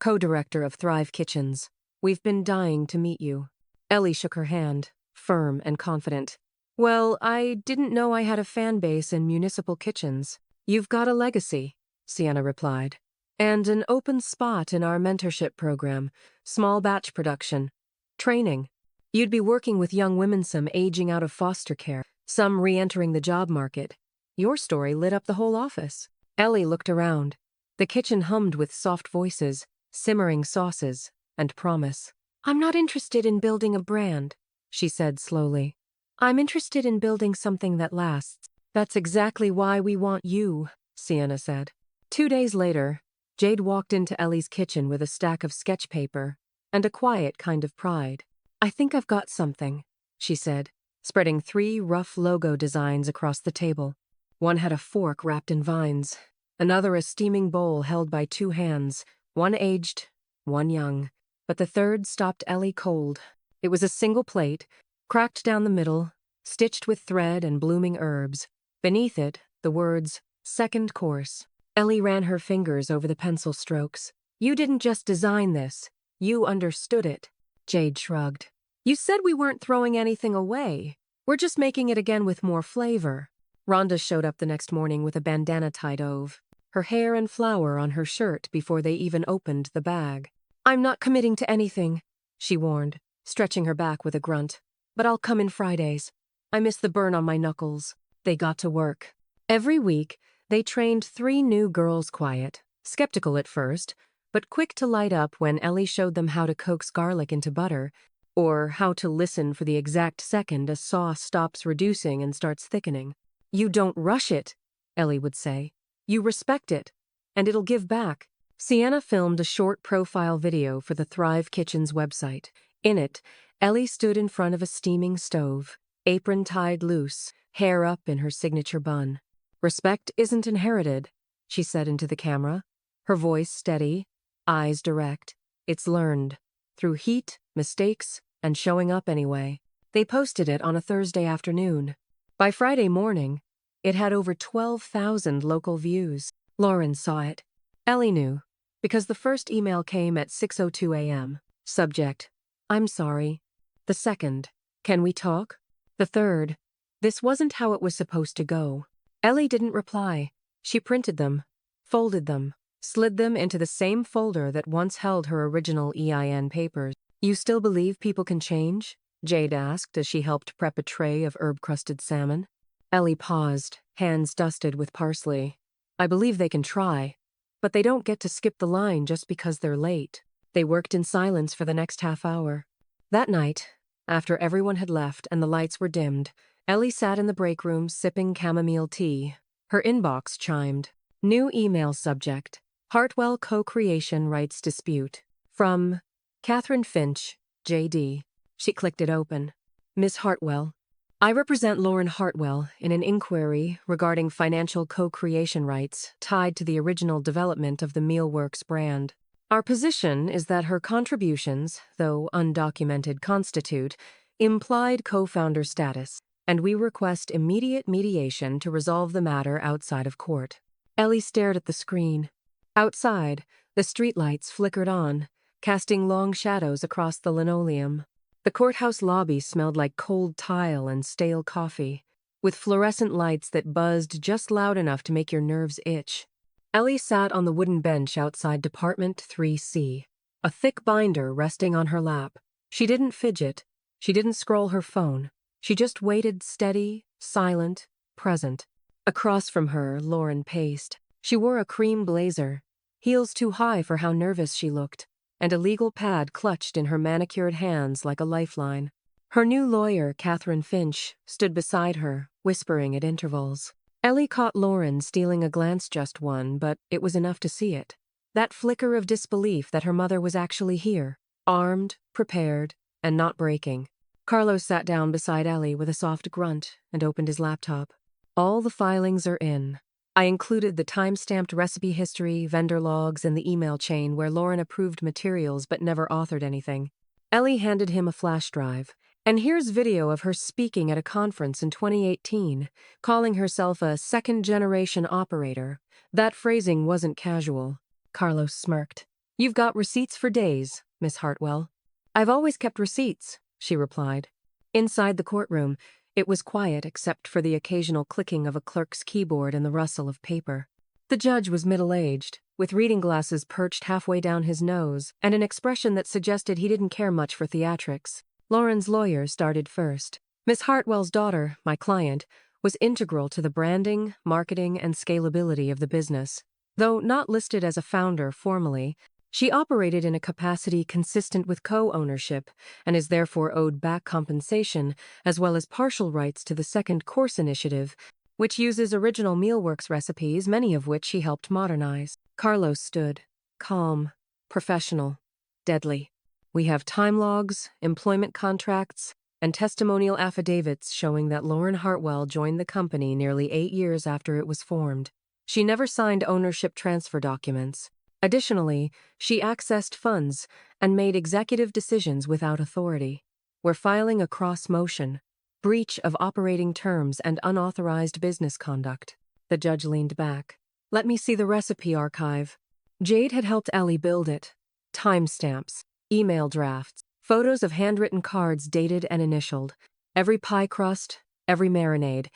Speaker 1: co-director of Thrive Kitchens. We've been dying to meet you. Ellie shook her hand, firm and confident. Well, I didn't know I had a fan base in municipal kitchens. You've got a legacy, Sienna replied. And an open spot in our mentorship program, small batch production, training. You'd be working with young women, some aging out of foster care, some re-entering the job market. Your story lit up the whole office. Ellie looked around. The kitchen hummed with soft voices, simmering sauces, and promise. I'm not interested in building a brand, she said slowly. I'm interested in building something that lasts. That's exactly why we want you, Sienna said. 2 days later, Jade walked into Ellie's kitchen with a stack of sketch paper and a quiet kind of pride. I think I've got something, she said, spreading 3 rough logo designs across the table. One had a fork wrapped in vines, another a steaming bowl held by 2 hands, one aged, one young. But the third stopped Ellie cold. It was a single plate, cracked down the middle, stitched with thread and blooming herbs. Beneath it, the words, second course. Ellie ran her fingers over the pencil strokes. You didn't just design this. You understood it. Jade shrugged. You said we weren't throwing anything away. We're just making it again with more flavor. Rhonda showed up the next morning with a bandana tied over her hair and flour on her shirt before they even opened the bag. I'm not committing to anything, she warned, stretching her back with a grunt. But I'll come in Fridays. I miss the burn on my knuckles. They got to work. Every week, they trained 3 new girls quiet, skeptical at first, but quick to light up when Ellie showed them how to coax garlic into butter, or how to listen for the exact second a sauce stops reducing and starts thickening. You don't rush it, Ellie would say. You respect it, and it'll give back. Sienna filmed a short profile video for the Thrive Kitchen's website. In it, Ellie stood in front of a steaming stove, apron tied loose, hair up in her signature bun. Respect isn't inherited, she said into the camera, her voice steady, eyes direct. It's learned, through heat, mistakes, and showing up anyway. They posted it on a Thursday afternoon. By Friday morning, it had over 12,000 local views. Lauren saw it. Ellie knew, because the first email came at 6:02 a.m. Subject, I'm sorry. The second, can we talk? The third, this wasn't how it was supposed to go. Ellie didn't reply. She printed them, folded them, slid them into the same folder that once held her original EIN papers. You still believe people can change? Jade asked as she helped prep a tray of herb-crusted salmon. Ellie paused, hands dusted with parsley. I believe they can try, but they don't get to skip the line just because they're late. They worked in silence for the next half hour. That night, after everyone had left and the lights were dimmed, Ellie sat in the break room sipping chamomile tea. Her inbox chimed. New email subject. Hartwell co-creation rights dispute. From Catherine Finch, J.D. She clicked it open. Miss Hartwell, I represent Lauren Hartwell in an inquiry regarding financial co-creation rights tied to the original development of the Mealworks brand. Our position is that her contributions, though undocumented, constitute implied co-founder status, and we request immediate mediation to resolve the matter outside of court. Ellie stared at the screen. Outside, the streetlights flickered on, casting long shadows across the linoleum. The courthouse lobby smelled like cold tile and stale coffee, with fluorescent lights that buzzed just loud enough to make your nerves itch. Ellie sat on the wooden bench outside Department 3C, a thick binder resting on her lap. She didn't fidget. She didn't scroll her phone. She just waited steady, silent, present. Across from her, Lauren paced. She wore a cream blazer, heels too high for how nervous she looked, and a legal pad clutched in her manicured hands like a lifeline. Her new lawyer, Catherine Finch, stood beside her, whispering at intervals. Ellie caught Lauren stealing a glance, just one, but it was enough to see it. That flicker of disbelief that her mother was actually here, armed, prepared, and not breaking. Carlos sat down beside Ellie with a soft grunt and opened his laptop. All the filings are in. I included the time-stamped recipe history, vendor logs, and the email chain where Lauren approved materials but never authored anything. Ellie handed him a flash drive. And here's video of her speaking at a conference in 2018, calling herself a second-generation operator. That phrasing wasn't casual. Carlos smirked. You've got receipts for days, Miss Hartwell. I've always kept receipts, she replied. Inside the courtroom, It was quiet except for the occasional clicking of a clerk's keyboard and the rustle of paper. The judge was middle-aged, with reading glasses perched halfway down his nose and an expression that suggested he didn't care much for theatrics. Lauren's lawyer started first. Miss Hartwell's daughter, my client, was integral to the branding, marketing, and scalability of the business. Though not listed as a founder formally, she operated in a capacity consistent with co-ownership and is therefore owed back compensation as well as partial rights to the Second Course initiative, which uses original Mealworks recipes, many of which she helped modernize. Carlos stood, calm, professional, deadly. We have time logs, employment contracts, and testimonial affidavits showing that Lauren Hartwell joined the company nearly 8 years after it was formed. She never signed ownership transfer documents. Additionally, she accessed funds and made executive decisions without authority. We're filing a cross-motion, breach of operating terms and unauthorized business conduct. The judge leaned back. Let me see the recipe archive. Jade had helped Ellie build it. Timestamps, email drafts, photos of handwritten cards dated and initialed. Every pie crust, every marinade,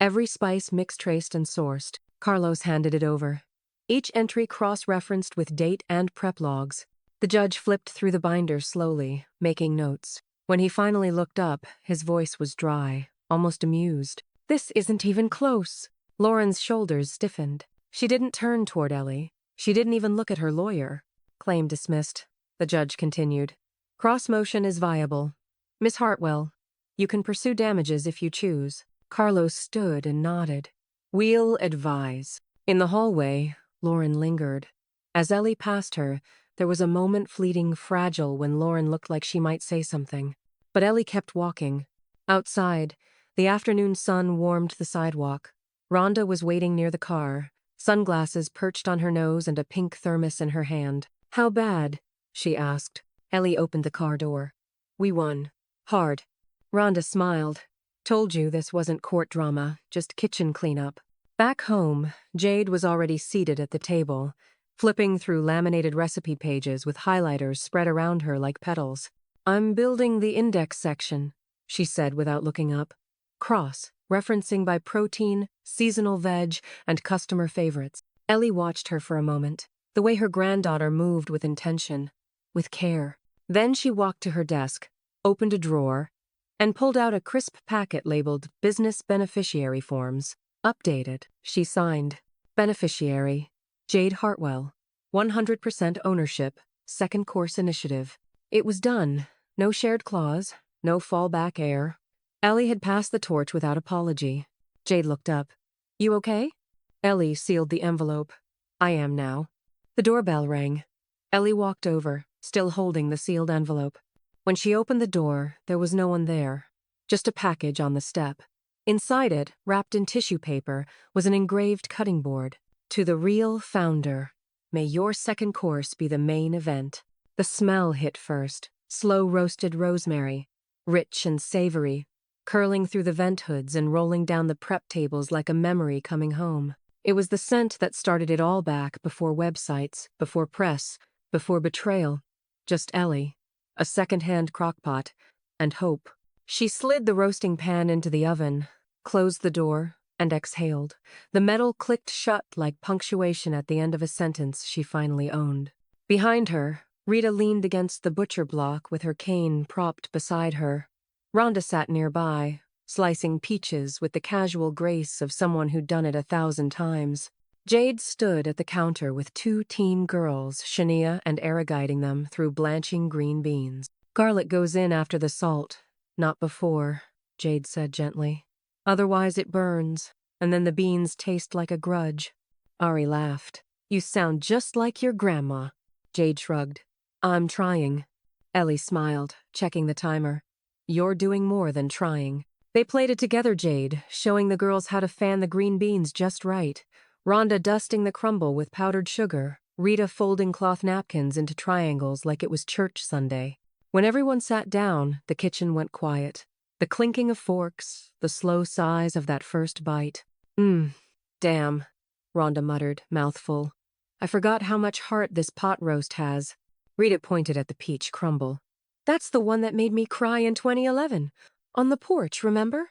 Speaker 1: every spice mixed, traced, and sourced. Carlos handed it over. Each entry cross-referenced with date and prep logs. The judge flipped through the binder slowly, making notes. When he finally looked up, his voice was dry, almost amused. This isn't even close. Lauren's shoulders stiffened. She didn't turn toward Ellie. She didn't even look at her lawyer. Claim dismissed. The judge continued. Cross-motion is viable. Miss Hartwell, you can pursue damages if you choose. Carlos stood and nodded. We'll advise. In the hallway, Lauren lingered. As Ellie passed her, there was a moment fleeting fragile when Lauren looked like she might say something. But Ellie kept walking. Outside, the afternoon sun warmed the sidewalk. Rhonda was waiting near the car, sunglasses perched on her nose and a pink thermos in her hand. How bad? She asked. Ellie opened the car door. We won. Hard. Rhonda smiled. Told you this wasn't court drama, just kitchen cleanup. Back home, Jade was already seated at the table, flipping through laminated recipe pages with highlighters spread around her like petals. I'm building the index section, she said without looking up. Cross, referencing by protein, seasonal veg, and customer favorites. Ellie watched her for a moment, the way her granddaughter moved with intention, with care. Then she walked to her desk, opened a drawer, and pulled out a crisp packet labeled Business Beneficiary Forms. Updated, she signed. Beneficiary, Jade Hartwell. 100% ownership, Second Course initiative. It was done. No shared clause, no fallback heir. Ellie had passed the torch without apology. Jade looked up. You okay? Ellie sealed the envelope. I am now. The doorbell rang. Ellie walked over, still holding the sealed envelope. When she opened the door, there was no one there. Just a package on the step. Inside it, wrapped in tissue paper, was an engraved cutting board. To the real founder, may your second course be the main event. The smell hit first. Slow roasted rosemary, rich and savory, curling through the vent hoods and rolling down the prep tables like a memory coming home. It was the scent that started it all back before websites, before press, before betrayal. Just Ellie, a second-hand crockpot, and hope. She slid the roasting pan into the oven, closed the door, and exhaled. The metal clicked shut like punctuation at the end of a sentence she finally owned. Behind her, Rita leaned against the butcher block with her cane propped beside her. Rhonda sat nearby, slicing peaches with the casual grace of someone who'd done it 1,000 times. Jade stood at the counter with 2 teen girls, Shania and Era, guiding them through blanching green beans. Garlic goes in after the salt, not before, Jade said gently. Otherwise it burns, and then the beans taste like a grudge. Ari laughed. You sound just like your grandma. Jade shrugged. I'm trying. Ellie smiled, checking the timer. You're doing more than trying. They played it together, Jade, showing the girls how to fan the green beans just right. Rhonda dusting the crumble with powdered sugar, Rita folding cloth napkins into triangles like it was church Sunday. When everyone sat down, the kitchen went quiet. The clinking of forks, the slow sighs of that first bite. Damn, Rhonda muttered, mouth full. I forgot how much heart this pot roast has. Rita pointed at the peach crumble. That's the one that made me cry in 2011. On the porch, remember?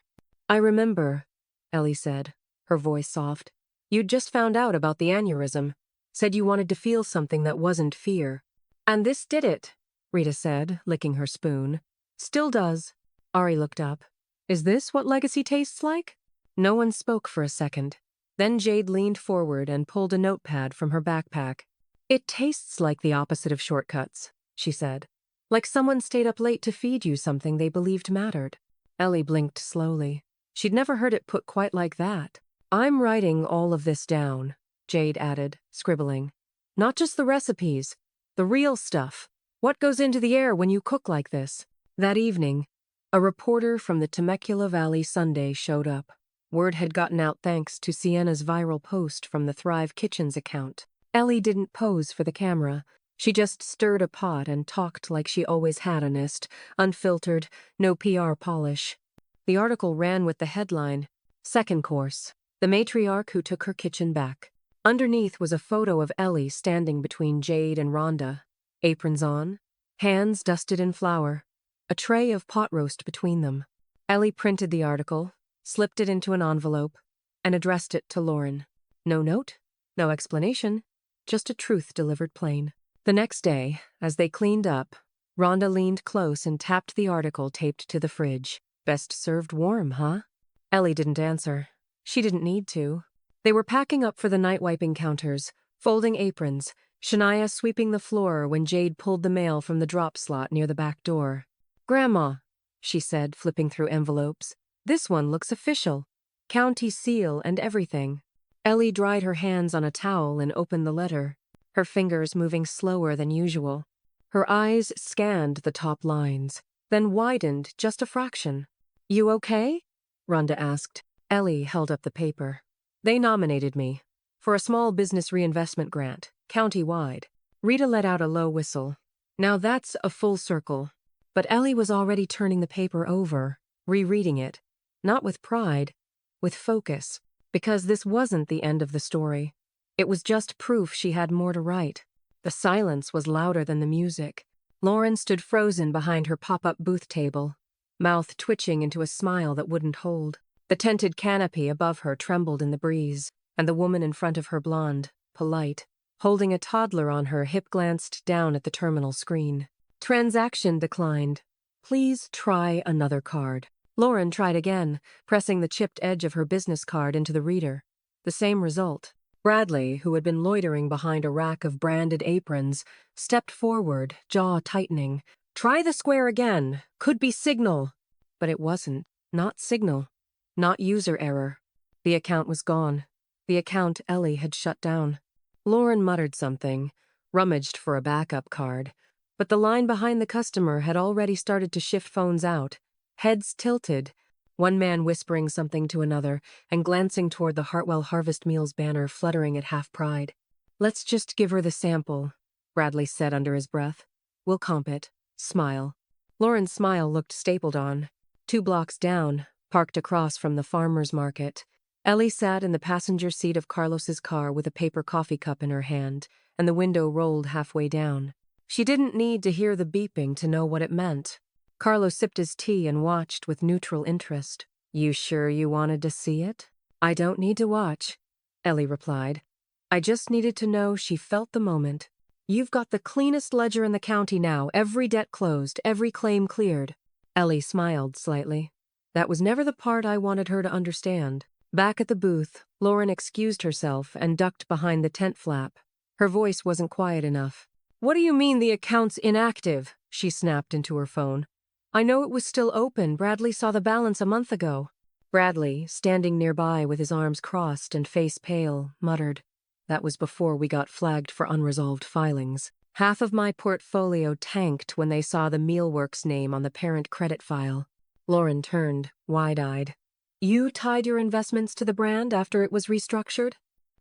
Speaker 1: I remember, Ellie said, her voice soft. You'd just found out about the aneurysm. Said you wanted to feel something that wasn't fear. And this did it, Rita said, licking her spoon. Still does. Ari looked up. Is this what legacy tastes like? No one spoke for a second. Then Jade leaned forward and pulled a notepad from her backpack. It tastes like the opposite of shortcuts, she said. Like someone stayed up late to feed you something they believed mattered. Ellie blinked slowly. She'd never heard it put quite like that. I'm writing all of this down, Jade added, scribbling. Not just the recipes, the real stuff. What goes into the air when you cook like this? That evening, a reporter from the Temecula Valley Sunday showed up. Word had gotten out thanks to Sienna's viral post from the Thrive Kitchens account. Ellie didn't pose for the camera. She just stirred a pot and talked like she always had, honest, unfiltered, no PR polish. The article ran with the headline, Second Course, the matriarch who took her kitchen back. Underneath was a photo of Ellie standing between Jade and Rhonda, aprons on, hands dusted in flour, a tray of pot roast between them. Ellie printed the article, slipped it into an envelope, and addressed it to Lauren. No note, no explanation, just a truth delivered plain. The next day, as they cleaned up, Rhonda leaned close and tapped the article taped to the fridge. Best served warm, huh? Ellie didn't answer. She didn't need to. They were packing up for the night wiping counters, folding aprons, Shania sweeping the floor when Jade pulled the mail from the drop slot near the back door. Grandma, she said, flipping through envelopes. This one looks official. County seal and everything. Ellie dried her hands on a towel and opened the letter, her fingers moving slower than usual. Her eyes scanned the top lines, then widened just a fraction. You okay? Rhonda asked. Ellie held up the paper. They nominated me for a small business reinvestment grant, county-wide. Rita let out a low whistle. Now that's a full circle. But Ellie was already turning the paper over, rereading it, not with pride, with focus, because this wasn't the end of the story. It was just proof she had more to write. The silence was louder than the music. Lauren stood frozen behind her pop-up booth table, mouth twitching into a smile that wouldn't hold. The tented canopy above her trembled in the breeze, and the woman in front of her, blonde, polite, holding a toddler on her hip, glanced down at the terminal screen. Transaction declined. Please try another card. Lauren tried again, pressing the chipped edge of her business card into the reader. The same result. Bradley, who had been loitering behind a rack of branded aprons, stepped forward, jaw tightening. Try the square again. Could be signal. But it wasn't. Not signal. Not user error. The account was gone. The account Ellie had shut down. Lauren muttered something, rummaged for a backup card. But the line behind the customer had already started to shift phones out. Heads tilted, one man whispering something to another and glancing toward the Hartwell Harvest Meals banner fluttering at half-pride. Let's just give her the sample, Bradley said under his breath. We'll comp it. Smile. Lauren's smile looked stapled on. 2 blocks down, parked across from the farmer's market, Ellie sat in the passenger seat of Carlos's car with a paper coffee cup in her hand, and the window rolled halfway down. She didn't need to hear the beeping to know what it meant. Carlos sipped his tea and watched with neutral interest. You sure you wanted to see it? I don't need to watch, Ellie replied. I just needed to know she felt the moment. You've got the cleanest ledger in the county now, every debt closed, every claim cleared. Ellie smiled slightly. That was never the part I wanted her to understand. Back at the booth, Lauren excused herself and ducked behind the tent flap. Her voice wasn't quiet enough. What do you mean the account's inactive? She snapped into her phone. I know it was still open. Bradley saw the balance a month ago. Bradley, standing nearby with his arms crossed and face pale, muttered. That was before we got flagged for unresolved filings. Half of my portfolio tanked when they saw the Mealworks name on the parent credit file. Lauren turned, wide-eyed. You tied your investments to the brand after it was restructured?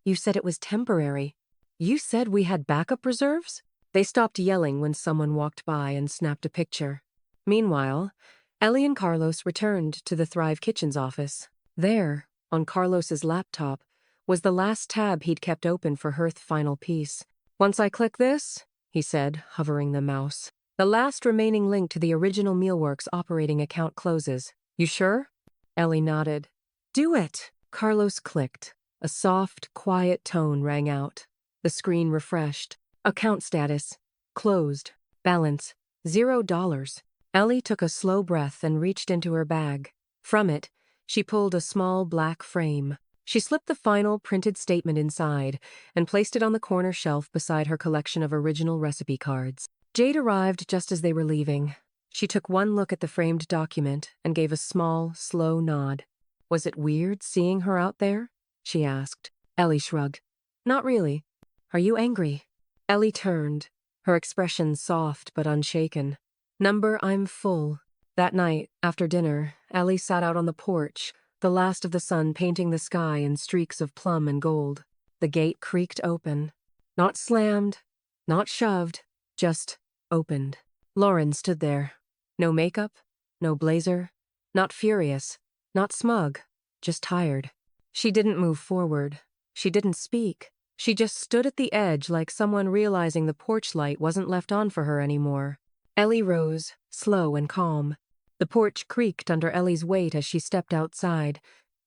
Speaker 1: You said it was temporary. You said we had backup reserves? They stopped yelling when someone walked by and snapped a picture. Meanwhile, Ellie and Carlos returned to the Thrive Kitchens office. There, on Carlos's laptop, was the last tab he'd kept open for her final piece. Once I click this, he said, hovering the mouse, the last remaining link to the original Mealworks operating account closes. You sure? Ellie nodded. Do it! Carlos clicked. A soft, quiet tone rang out. The screen refreshed. Account status. Closed. Balance. $0. Ellie took a slow breath and reached into her bag. From it, she pulled a small black frame. She slipped the final printed statement inside and placed it on the corner shelf beside her collection of original recipe cards. Jade arrived just as they were leaving. She took one look at the framed document and gave a small, slow nod. Was it weird seeing her out there? She asked. Ellie shrugged. Not really. Are you angry? Ellie turned, her expression soft but unshaken. Number, I'm full. That night, after dinner, Ellie sat out on the porch, the last of the sun painting the sky in streaks of plum and gold. The gate creaked open. Not slammed, not shoved, just opened. Lauren stood there. No makeup, no blazer, not furious, not smug, just tired. She didn't move forward. She didn't speak. She just stood at the edge like someone realizing the porch light wasn't left on for her anymore. Ellie rose, slow and calm. The porch creaked under Ellie's weight as she stepped outside,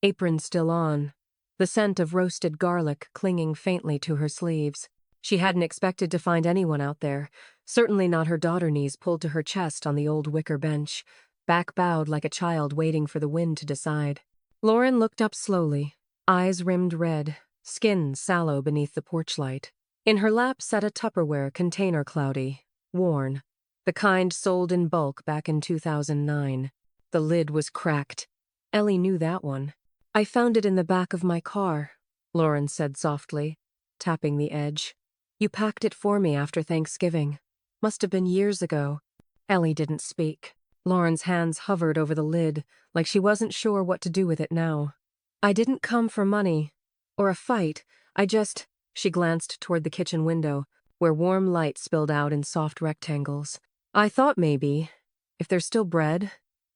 Speaker 1: apron still on, the scent of roasted garlic clinging faintly to her sleeves. She hadn't expected to find anyone out there, certainly not her daughter knees pulled to her chest on the old wicker bench, back bowed like a child waiting for the wind to decide. Lauren looked up slowly, eyes rimmed red, skin sallow beneath the porch light. In her lap sat a Tupperware container cloudy, worn, the kind sold in bulk back in 2009. The lid was cracked. Ellie knew that one. I found it in the back of my car, Lauren said softly, tapping the edge. You packed it for me after Thanksgiving. Must have been years ago. Ellie didn't speak. Lauren's hands hovered over the lid, like she wasn't sure what to do with it now. I didn't come for money. Or a fight. She glanced toward the kitchen window, where warm light spilled out in soft rectangles. I thought maybe, if there's still bread,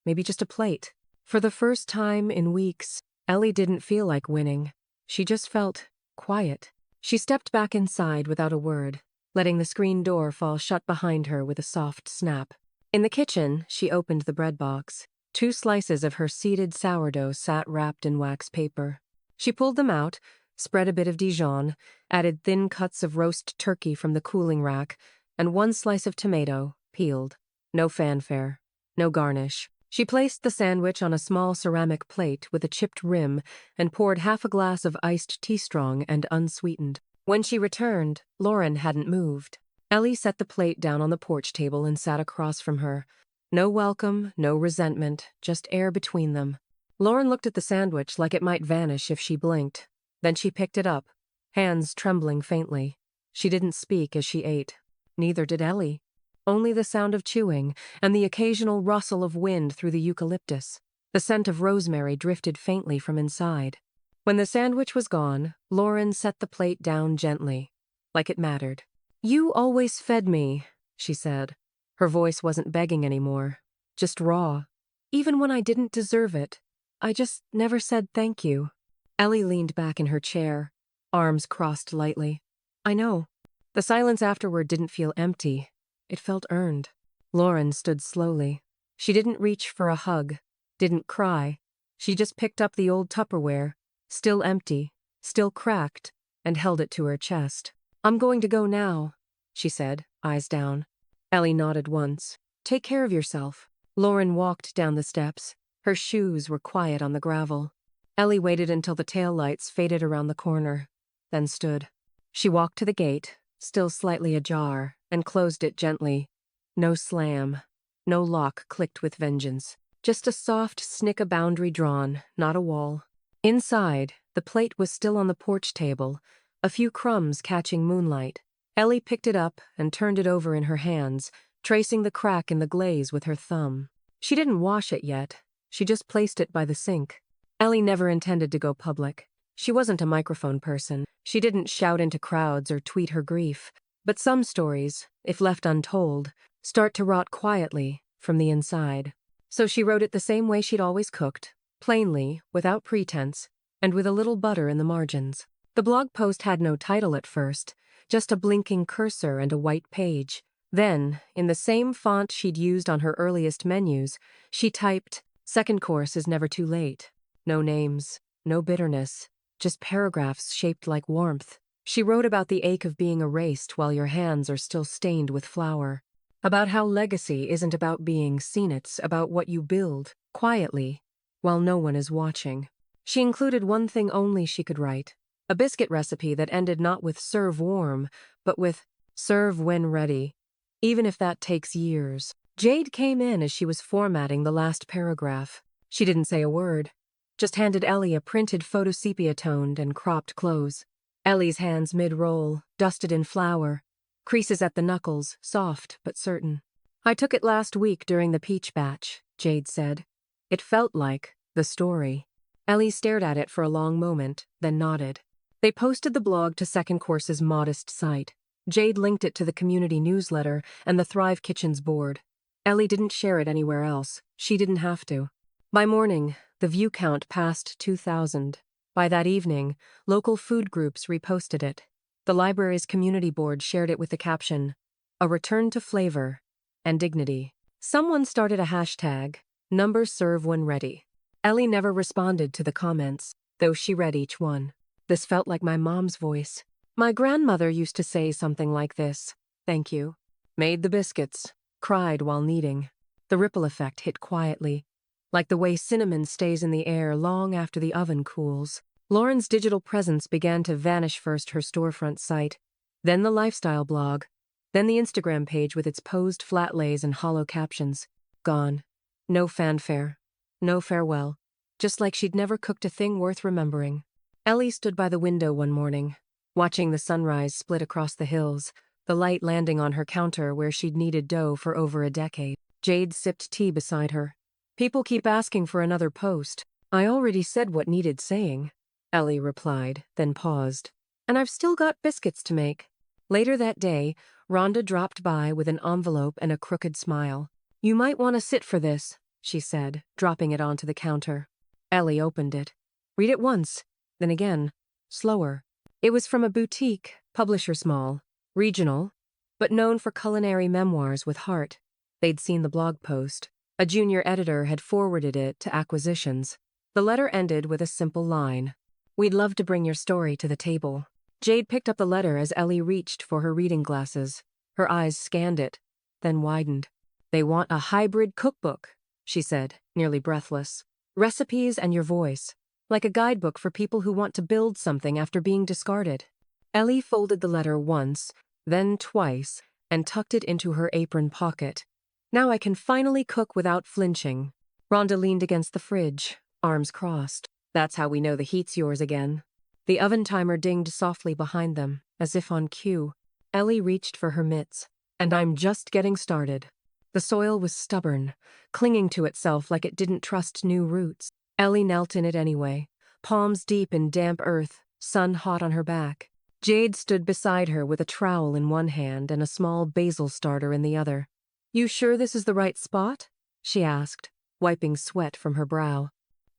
Speaker 1: maybe just a plate. For the first time in weeks, Ellie didn't feel like winning. She just felt quiet. She stepped back inside without a word, letting the screen door fall shut behind her with a soft snap. In the kitchen, she opened the bread box. 2 slices of her seeded sourdough sat wrapped in wax paper. She pulled them out, spread a bit of Dijon, added thin cuts of roast turkey from the cooling rack, and 1 slice of tomato, peeled. No fanfare. No garnish. She placed the sandwich on a small ceramic plate with a chipped rim and poured half a glass of iced tea strong and unsweetened. When she returned, Lauren hadn't moved. Ellie set the plate down on the porch table and sat across from her. No welcome, no resentment, just air between them. Lauren looked at the sandwich like it might vanish if she blinked. Then she picked it up, hands trembling faintly. She didn't speak as she ate. Neither did Ellie. Only the sound of chewing and the occasional rustle of wind through the eucalyptus. The scent of rosemary drifted faintly from inside. When the sandwich was gone, Lauren set the plate down gently, like it mattered. You always fed me, she said. Her voice wasn't begging anymore, just raw. Even when I didn't deserve it, I just never said thank you. Ellie leaned back in her chair, arms crossed lightly. I know. The silence afterward didn't feel empty. It felt earned. Lauren stood slowly. She didn't reach for a hug, didn't cry. She just picked up the old Tupperware, still empty, still cracked, and held it to her chest. I'm going to go now, she said, eyes down. Ellie nodded once. Take care of yourself. Lauren walked down the steps. Her shoes were quiet on the gravel. Ellie waited until the taillights faded around the corner, then stood. She walked to the gate, still slightly ajar, and closed it gently. No slam. No lock clicked with vengeance. Just a soft snick of boundary drawn, not a wall. Inside, the plate was still on the porch table, a few crumbs catching moonlight. Ellie picked it up and turned it over in her hands, tracing the crack in the glaze with her thumb. She didn't wash it yet. She just placed it by the sink. Ellie never intended to go public. She wasn't a microphone person. She didn't shout into crowds or tweet her grief. But some stories, if left untold, start to rot quietly from the inside. So she wrote it the same way she'd always cooked, plainly, without pretense, and with a little butter in the margins. The blog post had no title at first, just a blinking cursor and a white page. Then, in the same font she'd used on her earliest menus, she typed, Second course is never too late. No names, no bitterness, just paragraphs shaped like warmth. She wrote about the ache of being erased while your hands are still stained with flour. About how legacy isn't about being seen, it's about what you build, quietly, while no one is watching. She included one thing only she could write, a biscuit recipe that ended not with serve warm, but with serve when ready, even if that takes years. Jade came in as she was formatting the last paragraph. She didn't say a word, just handed Ellie a printed photosepia-toned and cropped close. Ellie's hands mid-roll, dusted in flour, creases at the knuckles, soft but certain. I took it last week during the peach batch, Jade said. It felt like the story. Ellie stared at it for a long moment, then nodded. They posted the blog to Second Course's modest site. Jade linked it to the community newsletter and the Thrive Kitchens board. Ellie didn't share it anywhere else. She didn't have to. By morning, the view count passed 2,000. By that evening, local food groups reposted it. The library's community board shared it with the caption, "A return to flavor and dignity." Someone started a hashtag, "Number serve when ready." Ellie never responded to the comments, though she read each one. This felt like my mom's voice. My grandmother used to say something like this, "Thank you." Made the biscuits. Cried while kneading. The ripple effect hit quietly, like the way cinnamon stays in the air long after the oven cools. Lauren's digital presence began to vanish, first her storefront site, then the lifestyle blog, then the Instagram page with its posed flat lays and hollow captions. Gone. No fanfare. No farewell. Just like she'd never cooked a thing worth remembering. Ellie stood by the window one morning, watching the sunrise split across the hills, the light landing on her counter where she'd kneaded dough for over a decade. Jade sipped tea beside her. "People keep asking for another post. I already said what needed saying," Ellie replied, then paused. "And I've still got biscuits to make." Later that day, Rhonda dropped by with an envelope and a crooked smile. "You might want to sit for this," she said, dropping it onto the counter. Ellie opened it. Read it once, then again, slower. It was from a boutique, publisher small, regional, but known for culinary memoirs with heart. They'd seen the blog post. A junior editor had forwarded it to acquisitions. The letter ended with a simple line. "We'd love to bring your story to the table." Jade picked up the letter as Ellie reached for her reading glasses. Her eyes scanned it, then widened. "They want a hybrid cookbook," she said, nearly breathless. "Recipes and your voice. Like a guidebook for people who want to build something after being discarded." Ellie folded the letter once, then twice, and tucked it into her apron pocket. "Now I can finally cook without flinching." Rhonda leaned against the fridge, arms crossed. "That's how we know the heat's yours again." The oven timer dinged softly behind them, as if on cue. Ellie reached for her mitts. "And I'm just getting started." The soil was stubborn, clinging to itself like it didn't trust new roots. Ellie knelt in it anyway, palms deep in damp earth, sun hot on her back. Jade stood beside her with a trowel in one hand and a small basil starter in the other. "You sure this is the right spot?" she asked, wiping sweat from her brow.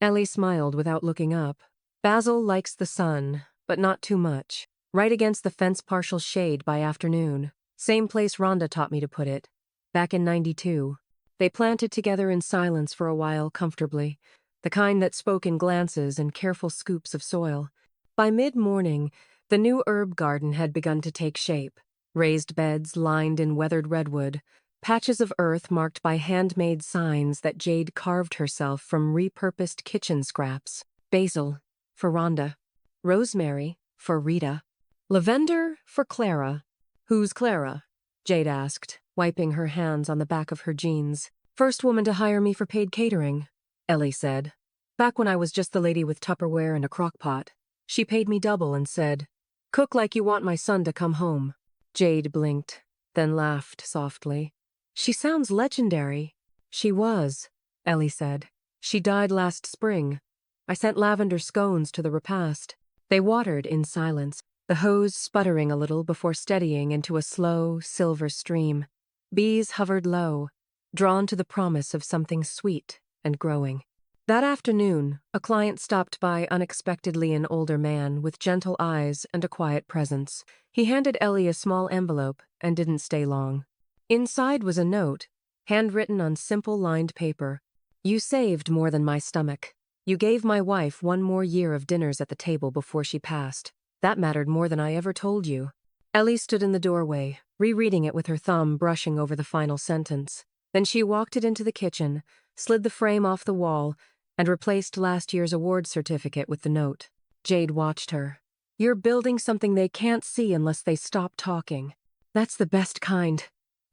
Speaker 1: Ellie smiled without looking up. "Basil likes the sun, but not too much. Right against the fence, partial shade by afternoon. Same place Rhonda taught me to put it. Back in '92. They planted together in silence for a while, comfortably, the kind that spoke in glances and careful scoops of soil. By mid-morning, the new herb garden had begun to take shape. Raised beds lined in weathered redwood, patches of earth marked by handmade signs that Jade carved herself from repurposed kitchen scraps. Basil, for Rhonda. Rosemary, for Rita. Lavender, for Clara. "Who's Clara?" Jade asked, wiping her hands on the back of her jeans. "First woman to hire me for paid catering," Ellie said. "Back when I was just the lady with Tupperware and a crock pot. She paid me double and said, 'Cook like you want my son to come home.'" Jade blinked, then laughed softly. "She sounds legendary." "She was," Ellie said. "She died last spring. I sent lavender scones to the repast." They watered in silence, the hose sputtering a little before steadying into a slow, silver stream. Bees hovered low, drawn to the promise of something sweet and growing. That afternoon, a client stopped by unexpectedly, an older man with gentle eyes and a quiet presence. He handed Ellie a small envelope and didn't stay long. Inside was a note, handwritten on simple lined paper. You saved more than my stomach. You gave my wife one more year of dinners at the table before she passed. That mattered more than I ever told you. Ellie stood in the doorway, rereading it with her thumb brushing over the final sentence. Then she walked it into the kitchen, slid the frame off the wall, and replaced last year's award certificate with the note. Jade watched her. You're building something they can't see unless they stop talking. That's the best kind,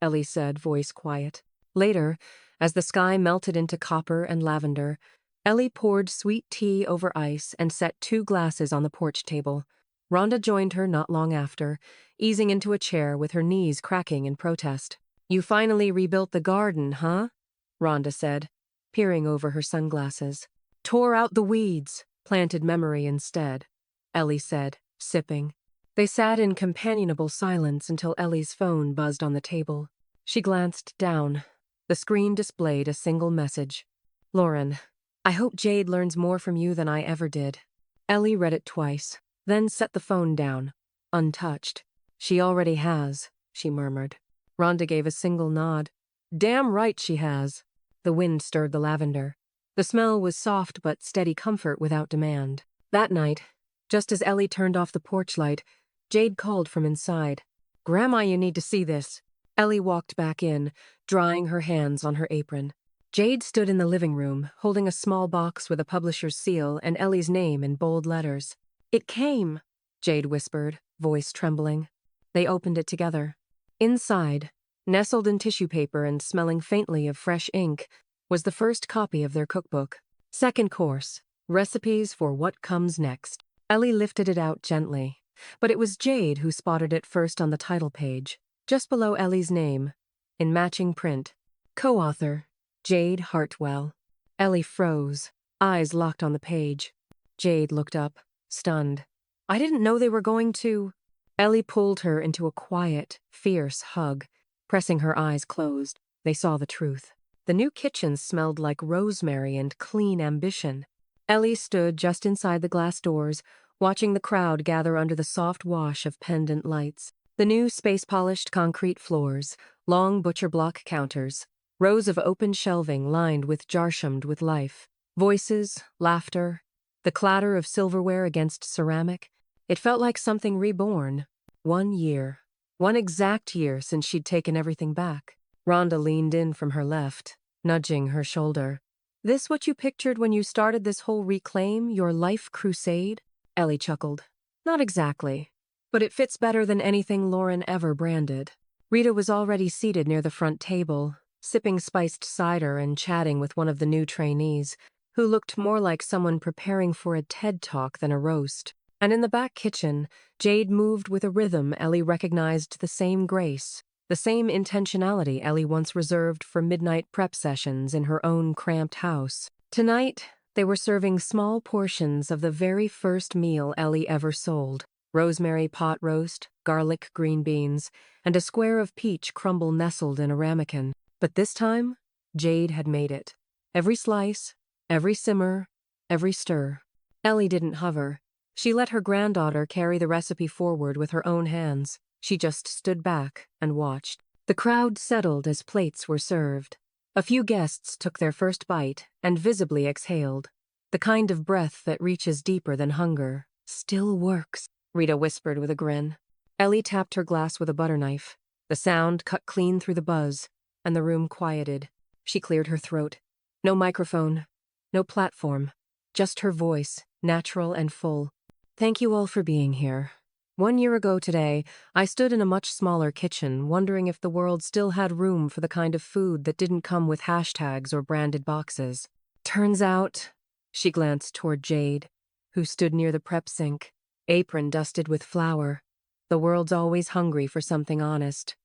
Speaker 1: Ellie said, voice quiet. Later, as the sky melted into copper and lavender, Ellie poured sweet tea over ice and set 2 glasses on the porch table. Rhonda joined her not long after, easing into a chair with her knees cracking in protest. You finally rebuilt the garden, huh? Rhonda said, peering over her sunglasses. Tore out the weeds, planted memory instead, Ellie said, sipping. They sat in companionable silence until Ellie's phone buzzed on the table. She glanced down. The screen displayed a single message. Lauren, I hope Jade learns more from you than I ever did. Ellie read it twice, then set the phone down, untouched. She already has, she murmured. Rhonda gave a single nod. Damn right she has. The wind stirred the lavender. The smell was soft but steady comfort without demand. That night, just as Ellie turned off the porch light, Jade called from inside. Grandma, you need to see this. Ellie walked back in, drying her hands on her apron. Jade stood in the living room, holding a small box with a publisher's seal and Ellie's name in bold letters. It came, Jade whispered, voice trembling. They opened it together. Inside, nestled in tissue paper and smelling faintly of fresh ink, was the first copy of their cookbook. Second course, recipes for what comes next. Ellie lifted it out gently, but it was Jade who spotted it first on the title page, just below Ellie's name, in matching print. Co-author, Jade Hartwell. Ellie froze, eyes locked on the page. Jade looked up, stunned. I didn't know they were going to... Ellie pulled her into a quiet, fierce hug, pressing her eyes closed. They saw the truth. The new kitchen smelled like rosemary and clean ambition. Ellie stood just inside the glass doors, watching the crowd gather under the soft wash of pendant lights. The new space-polished concrete floors, long butcher block counters, rows of open shelving lined with jar-shummed with life. Voices, laughter, the clatter of silverware against ceramic. It felt like something reborn. 1 year. 1 exact year since she'd taken everything back. Rhonda leaned in from her left, nudging her shoulder. This what you pictured when you started this whole reclaim, your life crusade? Ellie chuckled. Not exactly. But it fits better than anything Lauren ever branded. Rita was already seated near the front table, sipping spiced cider and chatting with one of the new trainees, who looked more like someone preparing for a TED Talk than a roast. And in the back kitchen, Jade moved with a rhythm Ellie recognized, the same grace, the same intentionality Ellie once reserved for midnight prep sessions in her own cramped house. Tonight, they were serving small portions of the very first meal Ellie ever sold. Rosemary pot roast, garlic green beans, and a square of peach crumble nestled in a ramekin. But this time, Jade had made it. Every slice, every simmer, every stir. Ellie didn't hover. She let her granddaughter carry the recipe forward with her own hands. She just stood back and watched. The crowd settled as plates were served. A few guests took their first bite and visibly exhaled. The kind of breath that reaches deeper than hunger. Still works, Rita whispered with a grin. Ellie tapped her glass with a butter knife. The sound cut clean through the buzz, and the room quieted. She cleared her throat. No microphone, no platform, just her voice, natural and full. Thank you all for being here. 1 year ago today, I stood in a much smaller kitchen, wondering if the world still had room for the kind of food that didn't come with hashtags or branded boxes. Turns out, she glanced toward Jade, who stood near the prep sink, apron dusted with flour. The world's always hungry for something honest.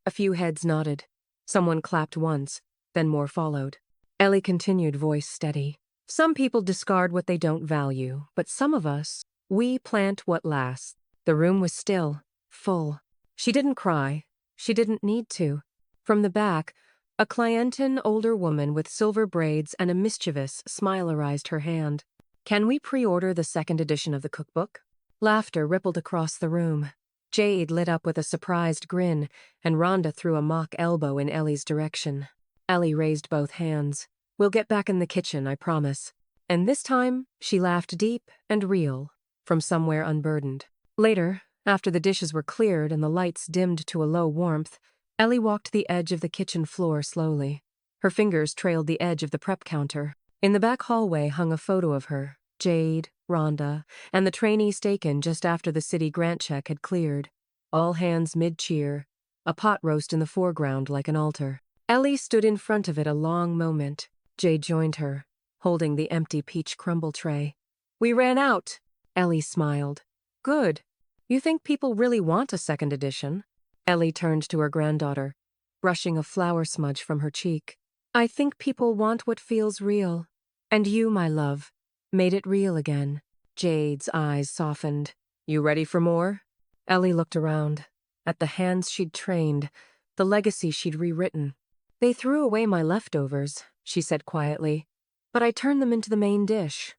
Speaker 1: A few heads nodded. Someone clapped once, then more followed. Ellie continued, voice steady. Some people discard what they don't value, but some of us, we plant what lasts. The room was still, full. She didn't cry. She didn't need to. From the back, a clientin older woman with silver braids and a mischievous smile raised her hand. Can we pre-order the second edition of the cookbook? Laughter rippled across the room. Jade lit up with a surprised grin, and Rhonda threw a mock elbow in Ellie's direction. Ellie raised both hands. We'll get back in the kitchen, I promise. And this time, she laughed deep and real, from somewhere unburdened. Later, after the dishes were cleared and the lights dimmed to a low warmth, Ellie walked the edge of the kitchen floor slowly. Her fingers trailed the edge of the prep counter. In the back hallway hung a photo of her, Jade, Rhonda, and the trainees taken just after the city grant check had cleared. All hands mid-cheer, a pot roast in the foreground like an altar. Ellie stood in front of it a long moment. Jade joined her, holding the empty peach crumble tray. We ran out, Ellie smiled. Good. You think people really want a second edition? Ellie turned to her granddaughter, brushing a flour smudge from her cheek. I think people want what feels real. And you, my love, made it real again. Jade's eyes softened. You ready for more? Ellie looked around, at the hands she'd trained, the legacy she'd rewritten. They threw away my leftovers, she said quietly, but I turned them into the main dish.